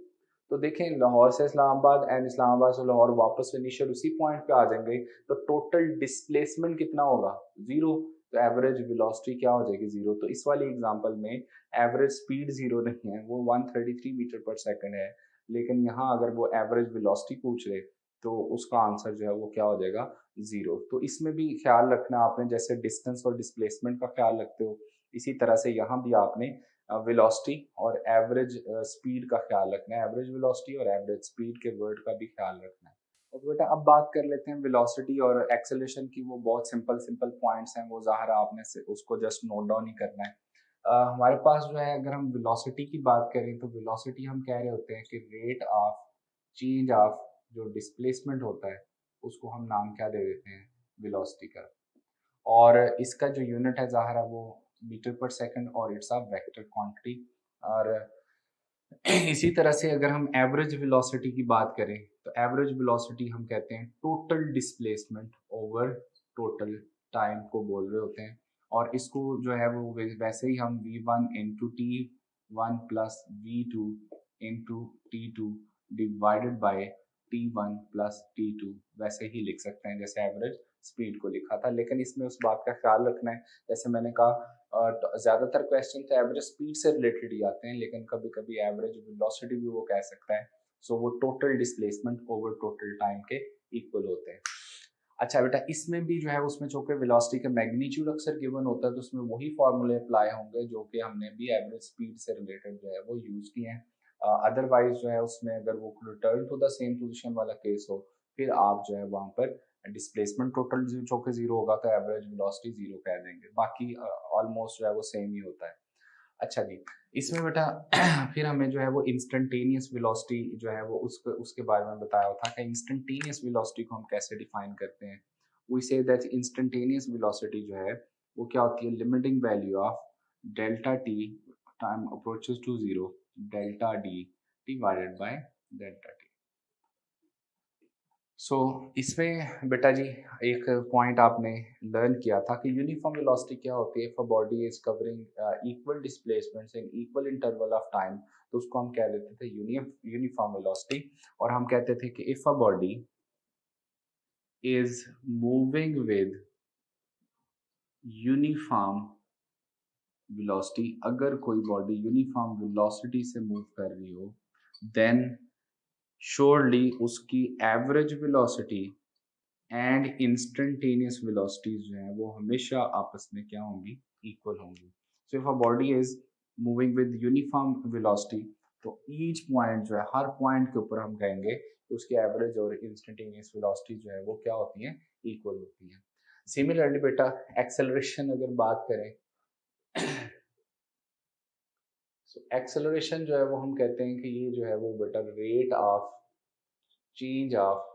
तो देखें लाहौर से इस्लामाबाद एंड इस्लामाबाद से लाहौर वापस इनिशियल उसी पॉइंट पे आ जाएंगे, तो टोटल डिस्प्लेसमेंट कितना होगा? जीरो। तो एवरेज वेलोसिटी क्या हो जाएगी? जीरो। तो इस वाली एग्जांपल में एवरेज स्पीड जीरो नहीं है, वो 133 मीटर पर सेकंड है। लेकिन यहाँ अगर वो एवरेज वेलोसिटी पूछ ले तो उसका आंसर जो है वो क्या हो जाएगा? जीरो। तो इसमें भी ख्याल रखना आपने, जैसे डिस्टेंस और डिस्प्लेसमेंट का ख्याल रखते हो, इसी तरह से यहाँ भी आपने वेलोसिटी और एवरेज स्पीड का ख्याल रखना है, एवरेज वेलोसिटी और एवरेज स्पीड के वर्ड का भी ख्याल रखना है। और बेटा अब बात कर लेते हैं वेलोसिटी और एक्सेलरेशन की। वो बहुत सिंपल सिंपल पॉइंट्स हैं, वो ज़ाहिर आपने से उसको जस्ट नोट डाउन ही करना है। हमारे पास जो है, अगर हम वेलोसिटी की बात करें तो वेलोसिटी हम कह रहे होते हैं कि रेट ऑफ चेंज ऑफ जो डिस्प्लेसमेंट होता है उसको हम नाम क्या दे देते हैं? वेलोसिटी का। और इसका जो यूनिट है ज़ाहिर है वो मीटर पर सेकंड और इट्स अ वेक्टर क्वांटिटी। और इसी तरह से अगर हम एवरेज वेलोसिटी की बात करें तो एवरेज वेलोसिटी हम कहते हैं total displacement over total time को बोल रहे होते हैं। और इसको जो है वो वैसे ही हम v1 into t one plus v two into t two divided by t1 plus t2 वैसे ही लिख सकते हैं जैसे एवरेज स्पीड को लिखा था। लेकिन इसमें उस बात का ख्याल रखना है, जैसे मैंने कहा ज़्यादातर क्वेश्चन तो एवरेज स्पीड से रिलेटेड ही आते हैं, लेकिन कभी कभी एवरेज वेलोसिटी भी वो कह सकता है। सो वो total displacement over total time के इक्वल होते हैं। अच्छा बेटा, इसमें भी जो है उसमें चूंकि वेलोसिटी का मैग्नीट्यूड अक्सर गिवन होता है तो उसमें वही फॉर्मूले अप्लाई होंगे जो कि हमने भी एवरेज स्पीड से रिलेटेड जो है वो यूज़ किए हैं। अदरवाइज जो है उसमें अगर वो return to the same position वाला केस हो, फिर आप जो है वहाँ पर डिस्प्लेसमेंट टोटल चूंकि जीरो होगा तो एवरेज वेलोसिटी जीरो कह देंगे, बाकी ऑलमोस्ट जो है वो सेम ही होता है। अच्छा जी, इसमें बेटा फिर हमें जो है वो इंस्टेंटेनियस वेलोसिटी जो है वो उसके उसके बारे में बताया था कि इंस्टेंटेनियस वेलोसिटी को हम कैसे डिफाइन करते हैं। We say that instantaneous velocity जो है वो क्या होती है? Limiting value of delta t time approaches to zero delta d divided by delta t. So इसमें बेटा जी एक पॉइंट आपने लर्न किया था कि यूनिफॉर्म वेलोसिटी क्या होती है। If a body is covering equal displacements in equal interval of time, तो उसको हम कह देते थे यूनिफॉर्म वेलोसिटी। और हम कहते थे कि if a body is moving with uniform velocity, अगर कोई बॉडी यूनिफॉर्म वेलोसिटी से मूव कर रही हो, देन श्योरली उसकी average velocity and instantaneous velocities जो है वो हमेशा आपस में क्या होंगी? इक्वल होंगी। So if a body is moving with uniform velocity, तो ईच पॉइंट जो है, हर पॉइंट के ऊपर हम कहेंगे कि उसकी एवरेज और इंस्टेंटेनियस वेलोसिटी जो है वो क्या होती है? इक्वल होती है। सिमिलरली बेटा एक्सेलरेशन अगर बात करें सो एक्सेलरेशन जो है वो हम कहते हैं कि ये जो है वो बेटा rate of change of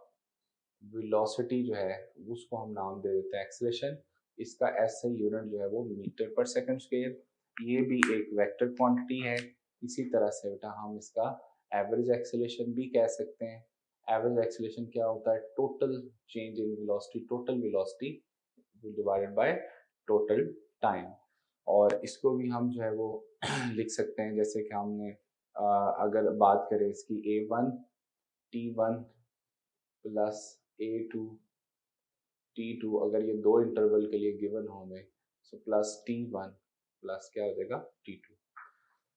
velocity जो है उसको हम नाम दे देते हैं एक्सेलरेशन। इसका ऐसे यूनिट जो है वो मीटर पर सेकंड स्क्वायर। ये भी एक वेक्टर क्वांटिटी है। इसी तरह से बेटा हम इसका एवरेज एक्सेलरेशन भी कह सकते हैं। एवरेज एक्सेलरेशन क्या होता है? Total change in velocity, total velocity divided by total time. और इसको भी हम जो है वो लिख सकते हैं जैसे कि हमने अगर बात करें इसकी a1 t1 plus a2 t2, अगर ये दो इंटरवल के लिए गिवन होंगे, सो प्लस t1 प्लस क्या हो जाएगा? t2।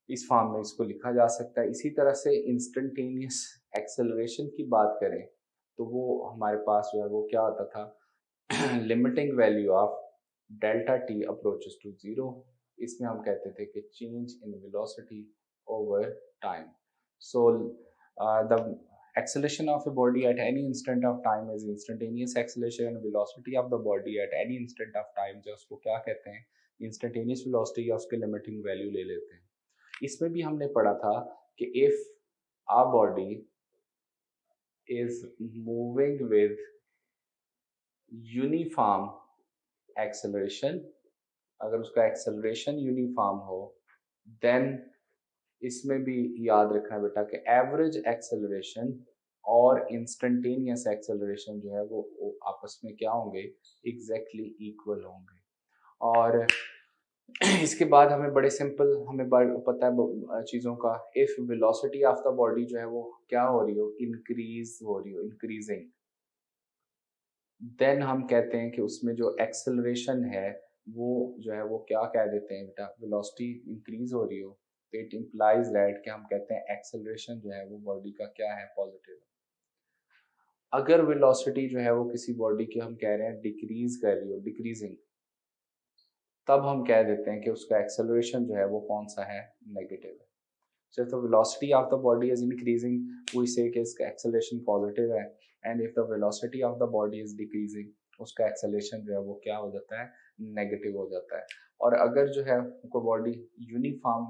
इस फॉर्म में इसको लिखा जा सकता है। इसी तरह से इंस्टेंटेनियस एक्सेलरेशन की बात करें तो वो हमारे पास जो है वो क्या होता था? Limiting value of delta t approaches to zero. इसमें हम कहते थे कि change in velocity over time. So the acceleration of a body at any instant of time is instantaneous acceleration। velocity of the body at any instant of time जो उसको क्या कहते हैं? instantaneous velocity या उसके limiting value ले लेते हैं। इसमें भी हमने पढ़ा था कि if a body is moving with uniform acceleration, अगर उसका acceleration uniform हो, then इसमें भी याद रखना बेटा कि एवरेज एक्सेलरेशन और इंस्टेंटेनियस एक्सेलरेशन जो है वो आपस में क्या होंगे, एग्जैक्टली इक्वल होंगे। और इसके बाद हमें बड़े सिंपल हमें पता है चीज़ों का, if velocity of the body जो है वो क्या हो रही हो, इंक्रीज हो रही हो, इंक्रीजिंग, देन हम कहते हैं कि उसमें जो एक्सेलरेशन है वो जो है वो क्या कह देते हैं बेटा, वेलोसिटी इंक्रीज हो रही हो, तो इट इम्प्लाइज दैट कि हम कहते हैं एक्सेलरेशन जो है वो बॉडी का क्या है, पॉजिटिव है। अगर वेलोसिटी जो है वो किसी बॉडी की हम कह रहे हैं डिक्रीज कर रही हो, डिक्रीजिंग, तब हम कह देते हैं कि उसका एक्सेलरेशन जो है वो कौन सा है, नेगेटिव है। So if the velocity of the body is increasing, we say कि इसका acceleration positive है, and if the velocity of the body is decreasing, उसका acceleration जो है वो क्या हो जाता है, नेगेटिव हो जाता है। और अगर जो है कोई बॉडी यूनिफॉर्म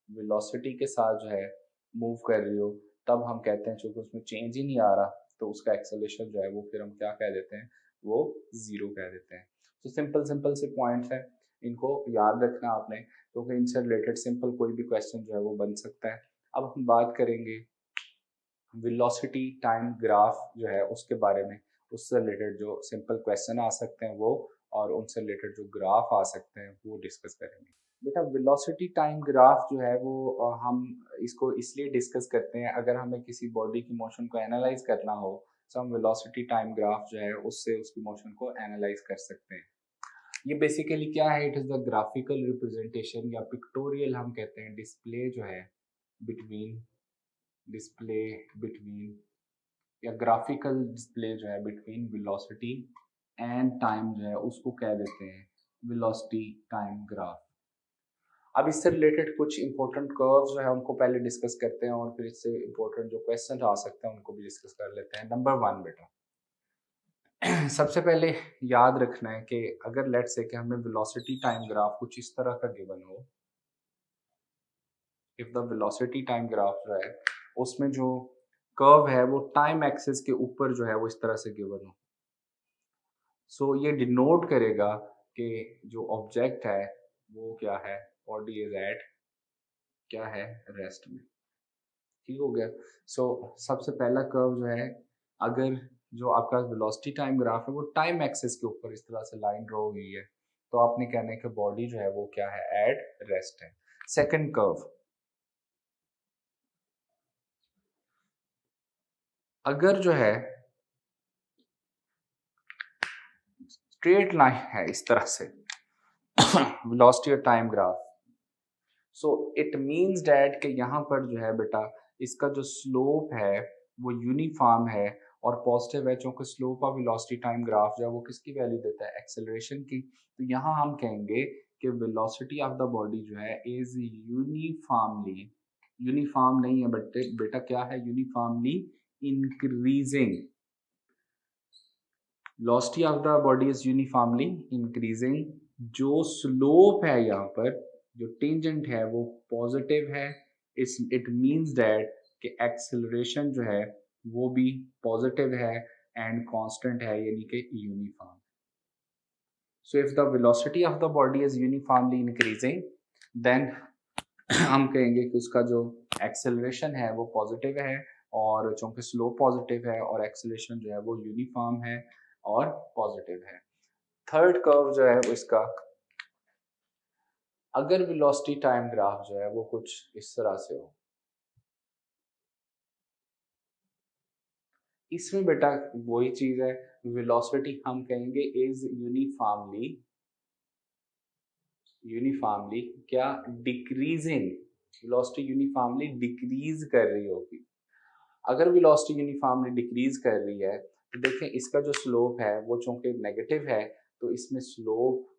वेलोसिटी के साथ जो है मूव कर रही हो, तब हम कहते हैं चूंकि उसमें चेंज ही नहीं आ रहा, तो उसका एक्सेलरेशन जो है वो फिर हम क्या कह देते हैं, वो जीरो कह देते हैं। तो सिंपल सिंपल से पॉइंट्स है, इनको याद रखना आपने, क्योंकि इनसे रिलेटेड सिंपल कोई भी क्वेश्चन जो है वो बन सकता है। अब हम बात करेंगे वेलोसिटी टाइम ग्राफ जो है उसके बारे में, उससे रिलेटेड जो सिंपल क्वेश्चन आ सकते हैं वो, और उनसे रिलेटेड जो ग्राफ आ सकते हैं वो डिस्कस करेंगे। बेटा वेलोसिटी टाइम ग्राफ जो है वो हम इसको इसलिए डिस्कस करते हैं अगर हमें किसी बॉडी की मोशन को एनालाइज करना हो, तो हम वेलोसिटी टाइम ग्राफ जो है उससे उसकी मोशन को एनालाइज कर सकते हैं। ये बेसिकली क्या है, it is the graphical representation या पिक्टोरियल हम कहते हैं, डिस्प्ले जो है बिटवीन, डिस्प्ले बिटवीन या ग्राफिकल डिस्प्ले जो है बिटवीन वेलोसिटी एंड टाइम जो है उसको कह देते हैं वेलोसिटी टाइम ग्राफ। अब इससे रिलेटेड कुछ इंपॉर्टेंट कर्व्स जो है उनको पहले डिस्कस करते हैं, और फिर इससे इंपॉर्टेंट जो क्वेश्चन आ सकते हैं उनको भी डिस्कस कर लेते हैं। नंबर 1 बेटा, सबसे पहले याद रखना है कि अगर लेट्स से कि हमें वेलोसिटी टाइम ग्राफ कुछ इस तरह का गिवन हो, if the velocity time graph जो है उसमें जो कर्व है वो टाइम एक्सिस के ऊपर जो है वो इस तरह से गिवन हो, सो ये डिनोट करेगा कि जो ऑब्जेक्ट है वो क्या है, बॉडी इज एट क्या है, रेस्ट में। ठीक हो गया। सो सबसे पहला कर्व जो है, अगर जो आपका वेलोसिटी टाइम ग्राफ है वो टाइम एक्सिस के ऊपर इस तरह से लाइन ड्रॉ हुई है, तो आपने कहना है कि बॉडी जो है वो क्या है, एट रेस्ट है। सेकंड कर्व, अगर जो है स्ट्रेट लाइन है इस तरह से वेलोसिटी और time graph, so it means that कि यहाँ पर जो है बेटा इसका जो स्लोप है वो यूनिफॉर्म है और पॉजिटिव है, क्योंकि slope of velocity time graph जो है वो किसकी वैल्यू देता है, एक्सेलरेशन की। तो यहाँ हम कहेंगे कि वेलोसिटी ऑफ द बॉडी जो है इज यूनिफॉर्मली, यूनिफॉर्म नहीं है बट बेटा क्या है, uniformly increasing, velocity of the body is uniformly increasing. जो स्लोप है यहाँ पर, जो टेंजेंट है वो पॉजिटिव है, इस इट मींस दैट कि एक्सेलरेशन जो है वो भी पॉजिटिव है एंड कांस्टेंट है, यानी कि uniform. So if the velocity of the body is uniformly increasing, then हम कहेंगे कि उसका जो एक्सेलरेशन है वो पॉजिटिव है, और चूंकि स्लोप पॉजिटिव है और एक्सेलरेशन जो है वो यूनिफॉर्म है और पॉजिटिव है। थर्ड कर्व जो है वो इसका, अगर वेलोसिटी टाइम ग्राफ जो है वो कुछ इस तरह से हो, इसमें बेटा वही चीज है, वेलोसिटी हम कहेंगे इज यूनिफॉर्मली, यूनिफॉर्मली क्या, डिक्रीजिंग, वेलोसिटी यूनिफॉर्मली डिक्रीज कर रही होगी। अगर वेलोसिटी यूनिफॉर्मली डिक्रीज कर रही है, तो देखें इसका जो स्लोप है वो चूंकि नेगेटिव है, तो इसमें slope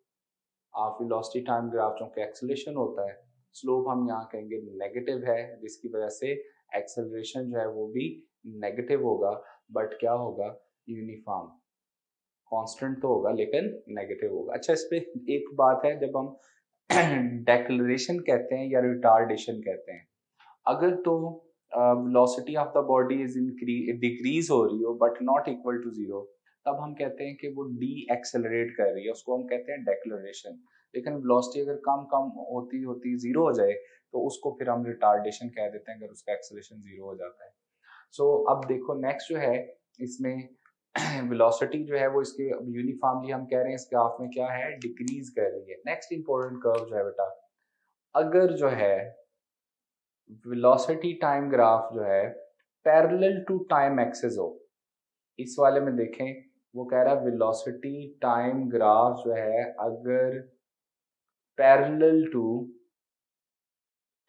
of velocity time graph चूंकि एक्सेलरेशन होता है, स्लोप हम यहाँ कहेंगे नेगेटिव है, जिसकी वजह से एक्सेलरेशन जो है वो भी नेगेटिव होगा, बट क्या होगा, यूनिफॉर्म, कांस्टेंट तो होगा लेकिन नेगेटिव होगा। अच्छा, इस पे एक बात है, जब हम डेक्लरेशन कहते हैं या रिटार्डेशन कहते हैं, अगर तो velocity of the body is decrease हो रही हो but not equal to zero, तब हम कहते हैं कि वो डी एक्सेलरेट कर रही है, उसको हम कहते हैं डेक्लरेशन। लेकिन वेलोसिटी अगर कम कम होती होती जीरो हो जाए, तो उसको फिर हम रिटार्डेशन कह देते हैं, अगर उसका एक्सेलरेशन जीरो हो जाता है। सो अब देखो नेक्स्ट जो है इसमें वेलोसिटी जो है वो इसके यूनिफॉर्मली हम कह रहे हैं इस ग्राफ में क्या है, डिक्रीज कर रही है। नेक्स्ट इंपॉर्टेंट कर्व जो है बेटा, अगर जो है वेलोसिटी टाइम ग्राफ जो है पैरेलल टू टाइम एक्सिस हो, इस वाले में देखें वो कह रहा है वेलोसिटी टाइम ग्राफ जो है अगर पैरेलल टू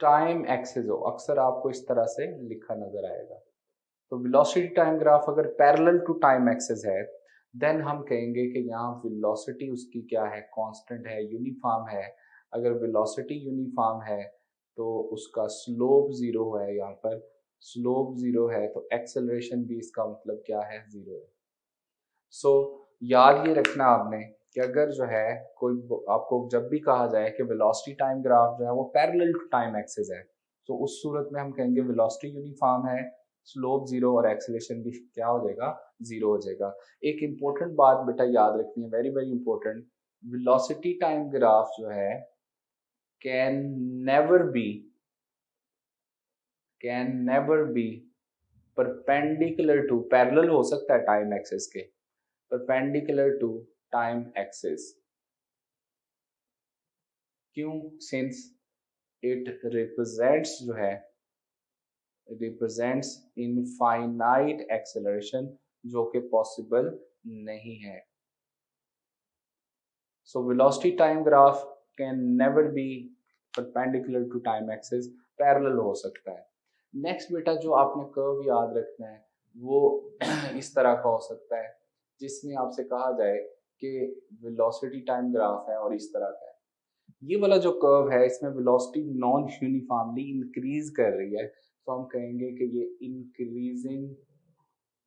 टाइम एक्सिस हो, अक्सर आपको इस तरह से लिखा नजर आएगा। तो वेलोसिटी टाइम ग्राफ अगर पैरेलल टू टाइम एक्सिस है देन हम कहेंगे कि यहाँ वेलोसिटी उसकी क्या है, कांस्टेंट है, यूनिफॉर्म है। अगर वेलोसिटी यूनिफॉर्म है तो उसका स्लोप जीरो है, यहाँ पर स्लोप जीरो है तो एक्सेलरेशन भी इसका मतलब क्या है, जीरो है। सो याद ये रखना आपने कि अगर जो है कोई आपको जब भी कहा जाए कि वेलोसिटी टाइम ग्राफ जो है वो पैरेलल टू टाइम एक्सिस है तो उस सूरत में हम कहेंगे वेलोसिटी यूनिफॉर्म है, स्लोप जीरो और एक्सेलरेशन भी क्या हो जाएगा, जीरो हो जाएगा। एक इंपॉर्टेंट बात बेटा याद रखनी है, very very important, velocity time graph जो है can never be perpendicular to, parallel हो सकता है टाइम एक्सिस के, perpendicular to time axis। क्यों? since it represents जो है represents infinite acceleration जो कि possible नहीं है। so velocity time graph can never be perpendicular to time axis, parallel हो सकता है। नेक्स्ट बेटा जो आपने कर्व याद रखना है वो इस तरह का हो सकता है जिसमें आपसे कहा जाए कि वेलोसिटी टाइम ग्राफ है और इस तरह का है। ये वाला जो कर्व है इसमें वेलोसिटी नॉन यूनिफॉर्मली इंक्रीज कर रही है तो हम कहेंगे कि ये इंक्रीजिंग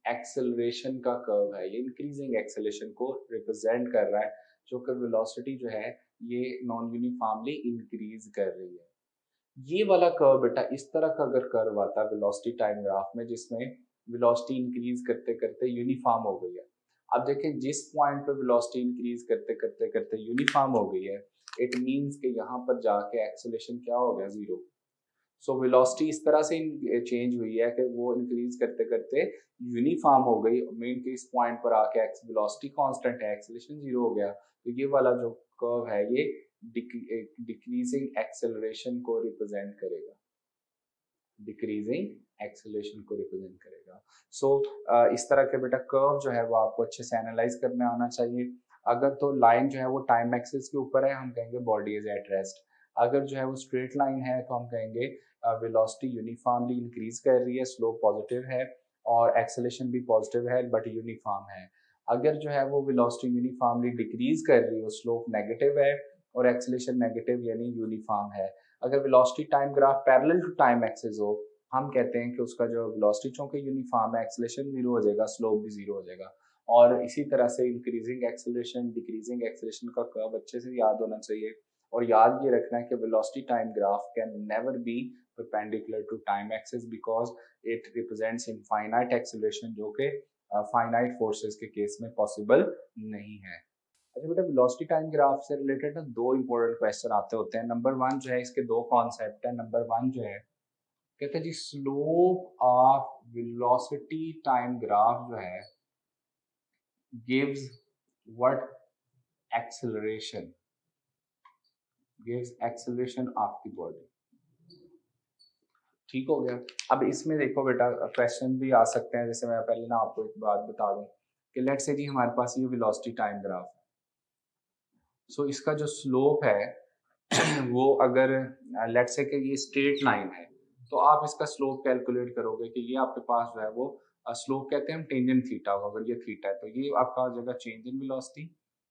एक्सेलरेशन का कर्व है, ये इंक्रीजिंग एक्सेलरेशन को रिप्रेजेंट कर रहा है जो कि वेलोसिटी जो है ये नॉन यूनिफॉर्मली इंक्रीज कर रही है। ये वाला कर्व बेटा इस तरह का अगर कर्व आता है वेलोसिटी टाइम ग्राफ में जिसमें वेलोसिटी इंक्रीज करते करते यूनिफॉर्म हो गई है, अब देखें जिस पॉइंट पे वेलोसिटी इंक्रीज करते करते करते यूनिफॉर्म हो गई है इट मींस कि यहाँ पर जाके एक्सेलरेशन क्या हो गया, जीरो। सो वेलोसिटी इस तरह से चेंज हुई है कि वो इंक्रीज करते करते यूनिफॉर्म हो गई, मीन कि इस पॉइंट पर आके वेलोसिटी कांस्टेंट है, एक्सेलरेशन जीरो हो गया। तो ये वाला जो कर्व है ये डिक्रीजिंग एक्सेलरेशन को रिप्रेजेंट करेगा, डिक्रीजिंग एक्सेलरेशन को रिप्रेजेंट करेगा। सो इस तरह के बेटा कर्व जो है वो आपको अच्छे से एनालाइज करना आना चाहिए। अगर तो लाइन जो है वो टाइम एक्सिस के ऊपर है हम कहेंगे बॉडी इज एट रेस्ट, अगर जो है वो स्ट्रेट लाइन है तो हम कहेंगे वेलोसिटी यूनिफॉर्मली इंक्रीज कर रही है, स्लोप पॉजिटिव है और एक्सेलरेशन भी पॉजिटिव है बट यूनिफॉर्म है। अगर जो है वो वेलोसिटी यूनिफॉर्मली डिक्रीज कर रही है, स्लोप नेगेटिव है और एक्सेलरेशन नेगेटिव यानी यूनिफॉर्म है। अगर velocity time graph parallel to time axis हो हम कहते हैं कि उसका जो वेलोसिटी चूंकि यूनिफॉर्म है एक्सेलरेशन जीरो हो जाएगा, स्लोप भी जीरो हो जाएगा। और इसी तरह से इंक्रीजिंग एक्सेलरेशन डिक्रीजिंग एक्सेलरेशन का कर्व अच्छे से याद होना चाहिए और याद ये रखना है कि velocity time graph can never B perpendicular to time axis because it represents infinite acceleration जो कि finite forces के केस में पॉसिबल नहीं है। अच्छा बेटा वेलोसिटी टाइम ग्राफ से रिलेटेड ना दो इंपॉर्टेंट क्वेश्चन आते होते हैं। नंबर वन जो है इसके दो कॉन्सेप्ट है। नंबर वन जो है कहते हैं जी slope of velocity time graph जो है gives what acceleration, gives acceleration of the body. ठीक हो गया। अब इसमें देखो बेटा क्वेश्चन भी आ सकते हैं, जैसे मैं पहले ना आपको एक बात बता दूं कि लेट से जी हमारे पास ये वेलोसिटी टाइम ग्राफ है। सो इसका जो स्लोप है वो अगर लेट से कि ये स्ट्रेट लाइन है तो आप इसका स्लोप कैलकुलेट करोगे कि ये आपके पास जो है वो स्लोप कहते हैं हम टेंजेंट थीटा को, अगर ये थीटा है तो ये आपका हो जाएगा चेंज इन वेलोसिटी,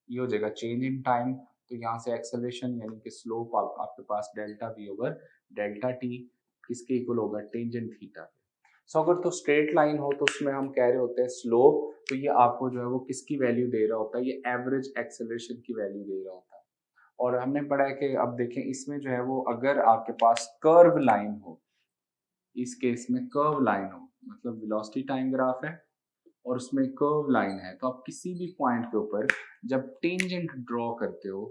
ये हो जाएगा चेंज इन टाइम। तो यहाँ से एक्सेलरेशन यानी कि स्लोप आपके पास delta v over delta t किसके इक्वल होगा, टेंजेंट थीटा। सो अगर तो स्ट्रेट लाइन हो तो उसमें हम कह रहे होते हैं स्लोप, तो ये आपको जो है वो किसकी वैल्यू दे रहा होता है, ये एवरेज एक्सेलरेशन की वैल्यू दे रहा होता है। और हमने पढ़ा है कि अब देखें इसमें जो है वो अगर आपके पास कर्व लाइन हो, इस केस में कर्व लाइन हो मतलब वेलोसिटी टाइम ग्राफ है और उसमें कर्व लाइन है तो आप किसी भी पॉइंट के ऊपर जब टेंजेंट ड्रॉ करते हो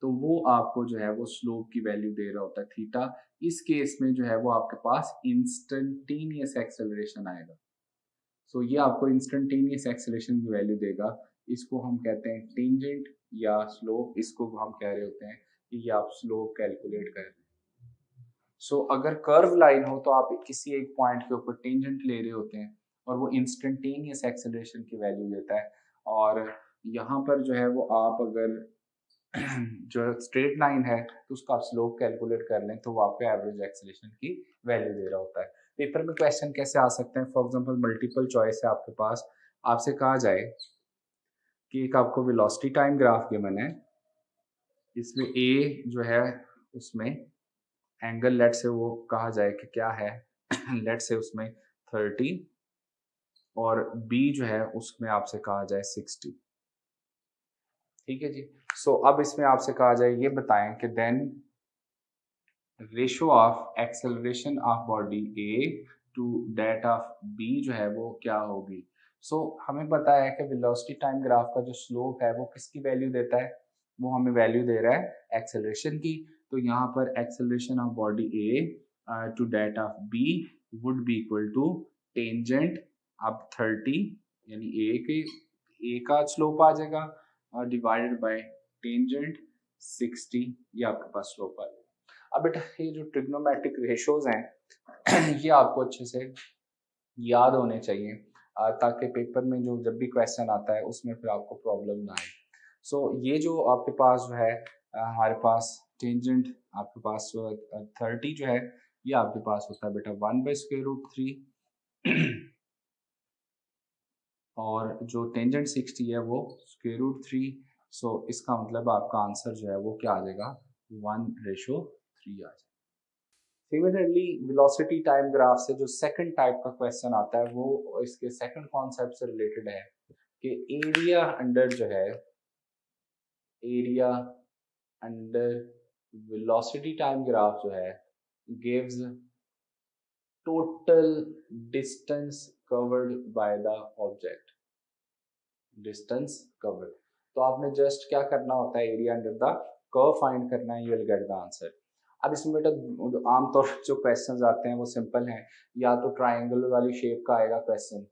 तो वो आपको जो है वो स्लोप की वैल्यू दे रहा होता है थीटा। इस केस में जो है वो आपके पास इंस्टेंटेनियस एक्सेलरेशन आएगा, सो ये आपको इंस्टेंटेनियस एक्सेलरेशन की वैल्यू देगा। इसको हम कहते हैं टेंजेंट या स्लोप, इसको हम कह रहे होते हैं कि ये आप स्लोप कैलकुलेट कर रहे हैं। सो अगर कर्व लाइन हो तो आप किसी एक पॉइंट के ऊपर टेंजेंट ले रहे होते हैं और वो इंस्टेंटेनियस एक्सेलरेशन की वैल्यू देता है। और यहाँ पर जो है वो आप अगर जो स्ट्रेट लाइन है तो उसका आप स्लोप कैलकुलेट कर लें तो वो आपको एवरेज एक्सेलरेशन की वैल्यू दे रहा होता है। पेपर में क्वेश्चन कैसे आ सकते हैं? फॉर एग्जांपल मल्टीपल चॉइस है आपके पास, आपसे कहा जाए कि एक आपको वेलोसिटी टाइम ग्राफ गिवन है, इसमें ए जो है उसमें एंगल लेट से वो कहा जाए कि क्या है लेट से उसमें 30 और बी जो है उसमें आपसे कहा जाए 60। ठीक है जी। सो अब इसमें आपसे कहा जाए ये बताएं कि then ratio of acceleration of body A to that of B जो है वो क्या होगी। सो हमें पता है कि वेलोसिटी टाइम ग्राफ का जो स्लोप है वो किसकी वैल्यू देता है? वो हमें वैल्यू दे रहा है एक्सेलरेशन की। तो यहाँ पर acceleration of body A to that of B would be equal to tangent अब 30 यानी ए का स्लोप आ जाएगा और डिवाइडेड बाय टेंजेंट 60, ये आपके पास स्लोप आ जाएगा। अब बेटा ये जो ट्रिग्नोमेट्रिक रेशोज हैं ये आपको अच्छे से याद होने चाहिए ताकि पेपर में जो जब भी क्वेश्चन आता है उसमें फिर आपको प्रॉब्लम ना आए। सो ये जो आपके पास जो है हमारे पास टेंजेंट आपके पास 30 जो है ये आपके पास होता है बेटा 1/√3 और जो टेंजेंट 60 है वो √3। सो इसका मतलब आपका आंसर जो है वो क्या आ जाएगा 1/3 आ जाएगा। सिमिलरली वेलोसिटी टाइम ग्राफ से जो सेकंड टाइप का क्वेश्चन आता है वो इसके सेकंड कॉन्सेप्ट से रिलेटेड है कि एरिया अंडर जो है area under velocity time graph जो है gives total distance covered by the object, distance covered. तो आपने जस्ट क्या करना होता है area under the curve find करना है, you will get the answer. अब इसमें बेटा आमतौर पर जो क्वेश्चंस आते हैं वो सिंपल हैं, या तो ट्राइंगल वाली शेप का आएगा क्वेश्चन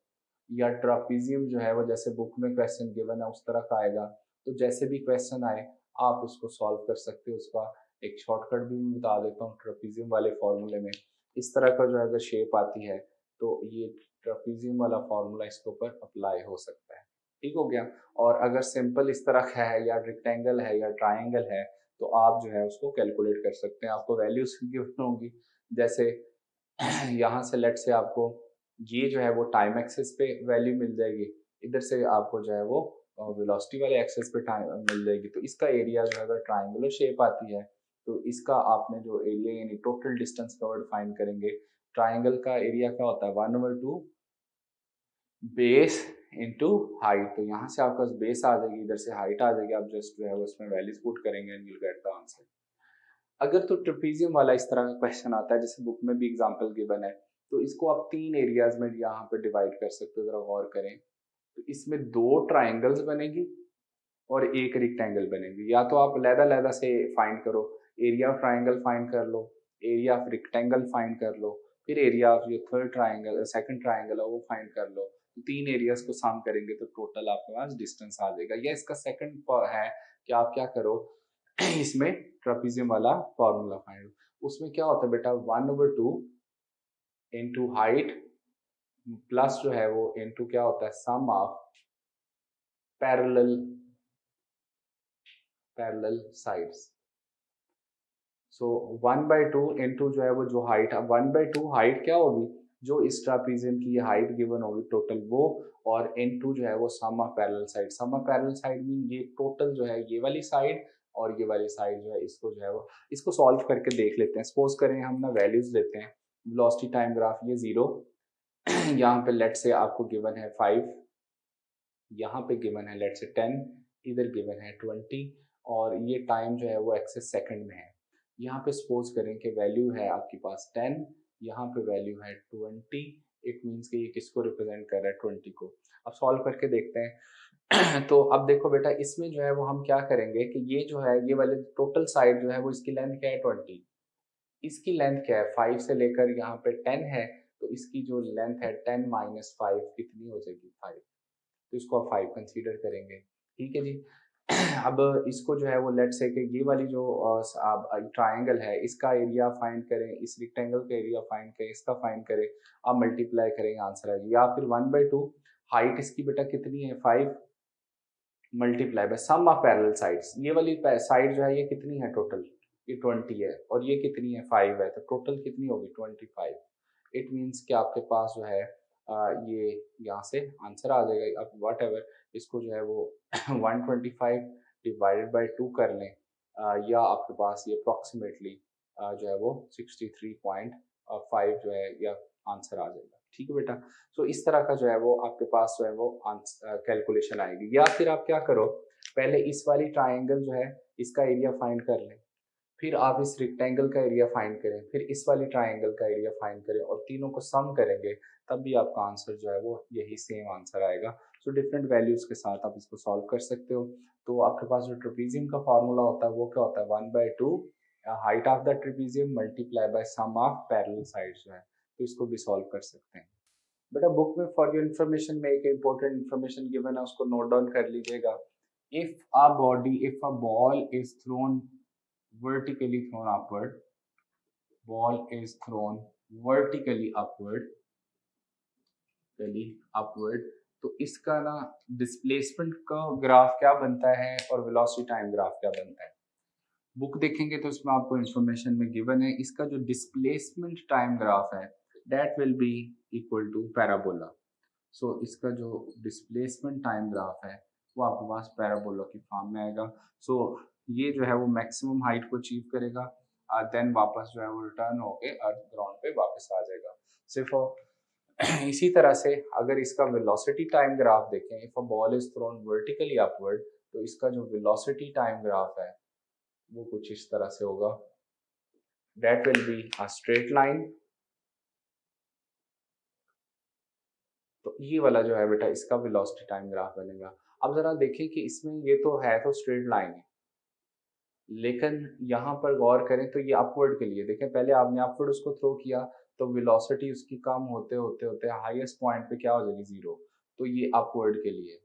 या ट्रापीजियम जो है वो जैसे बुक में क्वेश्चन गिवन है उस तरह का आएगा। तो जैसे भी क्वेश्चन आए आप उसको सॉल्व कर सकते हो। उसका एक शॉर्टकट भी मैं बता देता हूँ ट्रापीजियम वाले फॉर्मूले में। इस तरह का जो अगर शेप आती है तो ये ट्रापीजियम वाला फॉर्मूला इसके ऊपर अप्लाई हो सकता है। ठीक हो गया। और अगर सिंपल इस तरह का है या रेक्टेंगल है या ट्राइंगल है तो आप जो है उसको कैलकुलेट कर सकते हैं। आपको वैल्यूज गिवन होंगी, जैसे यहाँ से लेट से आपको ये जो है वो टाइम एक्सेस पे वैल्यू मिल जाएगी, इधर से आपको जो है वो वेलोसिटी वाले एक्सेस पे टाइम मिल जाएगी। तो इसका एरिया जो है अगर ट्राइंगुलर शेप आती है तो इसका आपने जो एरिया यानी टोटल डिस्टेंस कवर्ड फाइंड करेंगे। ट्राइंगल का एरिया क्या होता है 1/2 बेस इंटू हाइट। तो यहाँ से आपका बेस आ जाएगी, इधर से हाइट आ जाएगी, आप जस्ट जो है उसमें वैल्यूज पुट करेंगे and you will get the answer. अगर तो ट्रेपीजियम वाला इस तरह का क्वेश्चन आता है जैसे बुक में भी एग्जांपल गिवन है तो इसको आप 3 एरियाज में यहाँ पे डिवाइड कर सकते हो। जरा गौर करें तो इसमें 2 ट्राइंगल्स बनेगी और एक रेक्टेंगल बनेगी। या तो आप अलग-अलग से फाइंड करो, एरिया ऑफ ट्राइंगल फाइंड कर लो, एरिया ऑफ रेक्टेंगल फाइंड कर लो, फिर एरिया ऑफ जो थर्ड ट्राइंगल सेकंड ट्राइंगल है वो फाइंड कर लो। तो 3 एरियाज को सम करेंगे तो टोटल आपके पास डिस्टेंस आ जाएगा। या इसका सेकंड है कि आप क्या करो इसमें ट्रेपीजियम वाला फॉर्मूला फाइंड, उसमें क्या होता है बेटा 1/2 इंटू हाइट प्लस जो है वो इंटू क्या होता है sum of parallel sides. So 1/2 into जो है वो जो हाइट 1/2 हाइट क्या होगी जो इस ट्रापीजियम की हाइट गिवन होगी टोटल वो, और इंटू जो है वो sum of parallel side. Sum of parallel side mean ये टोटल जो है ये वाली साइड और ये वाली साइड जो है इसको जो है वो इसको सॉल्व करके देख लेते हैं। सपोज करें हम ना वैल्यूज लेते हैं वेलोसिटी टाइम ग्राफ ये 0 यहाँ पे लेट से आपको गिवन है 5, यहाँ पे गिवन है लेट से 10, इधर गिवन है 20 और ये टाइम जो है वो एक्सेस सेकंड में है। यहाँ पे सपोज करें कि वैल्यू है आपके पास 10, यहाँ पे वैल्यू है 20, इट मीन्स कि ये किसको रिप्रेजेंट कर रहा है 20 को। अब सॉल्व करके देखते हैं तो अब देखो बेटा इसमें जो है वो हम क्या करेंगे कि ये जो है ये वाले टोटल साइड जो है वो इसकी लेंथ क्या है 20, इसकी लेंथ क्या है 5 से लेकर यहाँ पे 10 है। तो इसकी जो लेंथ है 10 माइनस 5 कितनी हो जाएगी 5, तो इसको आप 5 कंसीडर करेंगे। ठीक है जी। अब इसको जो है वो लेट्स से कि ये वाली जो ट्राइंगल है इसका एरिया फाइंड करें, इस रेक्टेंगल का एरिया फाइंड करें, इसका फाइंड करें, आप मल्टीप्लाई करेंगे आंसर आएगी। या फिर 1/2 हाइट इसकी बेटा कितनी है 5 multiply by sum of parallel sides, ये वाली साइड जो है ये कितनी है टोटल, ये 20 है और ये कितनी है 5 है, तो टोटल कितनी होगी 25। इट मीन्स कि आपके पास जो है ये यहाँ से आंसर आ जाएगा। अब वट एवर इसको जो है वो 125 डिवाइडेड बाई 2 कर लें, या आपके पास ये अप्रॉक्सीमेटली जो है वो 63.5 जो है या आंसर आ जाएगा। ठीक है बेटा। सो इस तरह का जो है वो आपके पास जो है वो कैलकुलेशन आएगी। या फिर आप क्या करो, पहले इस वाली ट्राइंगल जो है इसका एरिया फाइंड कर लें, फिर आप इस रेक्टेंगल का एरिया फाइंड करें, फिर इस वाली ट्राइंगल का एरिया फाइंड करें और तीनों को सम करेंगे, तब भी आपका आंसर जो है वो यही सेम आंसर आएगा। सो डिफरेंट वैल्यूज के साथ आप इसको सॉल्व कर सकते हो। तो आपके पास जो ट्रेपीजियम का फार्मूला होता है वो क्या होता है 1/2 height of the trapezium multiply by sum of parallel sides जो है, तो इसको भी सॉल्व कर सकते हैं। बेटा बुक में फॉर योर इन्फॉर्मेशन में एक इम्पोर्टेंट इन्फॉर्मेशन गिवन है, उसको नोट डाउन कर लीजिएगा। If a ball is throne vertically thrown upward, ball is thrown vertically upward, तो इसका ना डिस्प्लेसमेंट का ग्राफ क्या बनता है और वेलोसिटी टाइम ग्राफ क्या बनता है। बुक देखेंगे तो उसमें आपको इंफॉर्मेशन में गिवन है इसका जो डिस्प्लेसमेंट टाइम ग्राफ है that will be equal to parabola. So इसका जो डिस्प्लेसमेंट टाइम ग्राफ है वो आपके पास पैराबोला की फॉर्म में आएगा। सो ये जो है वो मैक्सिमम हाइट को अचीव करेगा, देन वापस जो है वो रिटर्न होके अर्थ ग्राउंड पे वापस आ जाएगा। सिर्फ इसी तरह से अगर इसका वेलोसिटी टाइम ग्राफ देखें, if a ball is thrown vertically upward, तो इसका जो वेलोसिटी टाइम ग्राफ है वो कुछ इस तरह से होगा, that will be a straight line. तो ये वाला जो है बेटा इसका वेलोसिटी टाइम ग्राफ बनेगा। अब जरा देखें कि इसमें ये तो है तो स्ट्रेट लाइन है, लेकिन यहाँ पर गौर करें तो ये अपवर्ड के लिए देखें, पहले आपने अपवर्ड उसको थ्रो किया तो वेलोसिटी उसकी कम होते होते होते हाईएस्ट पॉइंट पे क्या हो जाएगी 0, तो ये अपवर्ड के लिए।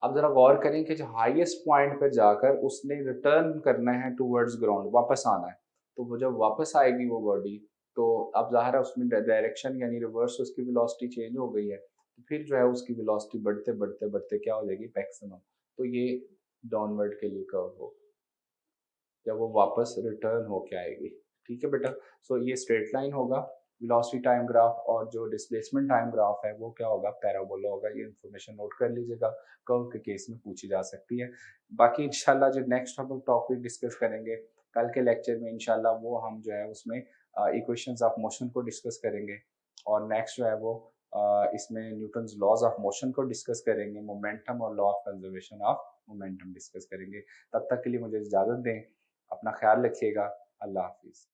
अब जरा गौर करें कि जो हाईएस्ट पॉइंट पर जाकर उसने रिटर्न करना है टूवर्ड्स ग्राउंड, वापस आना है, तो वो जब वापस आएगी वो बॉडी, तो अब ज़ाहिर है उसमें डायरेक्शन यानी रिवर्स उसकी वेलोसिटी चेंज हो गई है, तो फिर जो है उसकी वेलोसिटी बढ़ते बढ़ते बढ़ते क्या हो जाएगी मैक्सिमम, तो ये डाउनवर्ड के लिए कर्व हो जब वो वापस रिटर्न होके आएगी। ठीक है बेटा। सो ये स्ट्रेट लाइन होगा वेलोसिटी टाइम ग्राफ, और जो डिस्प्लेसमेंट टाइम ग्राफ है वो क्या होगा पैराबोला होगा। ये इन्फॉर्मेशन नोट कर लीजिएगा, कर्व के केस में पूछी जा सकती है। बाकी इंशाल्लाह जो नेक्स्ट हम लोग टॉपिक डिस्कस करेंगे कल के लेक्चर में इंशाल्लाह वो हम जो है उसमें इक्वेशंस ऑफ मोशन को डिस्कस करेंगे, और नेक्स्ट जो है वो इसमें न्यूटन्स लॉज ऑफ मोशन को डिस्कस करेंगे, मोमेंटम और law of conservation of momentum discuss करेंगे। तब तक के लिए मुझे इजाज़त दें, अपना ख्याल रखिएगा। अल्लाह हाफिज़।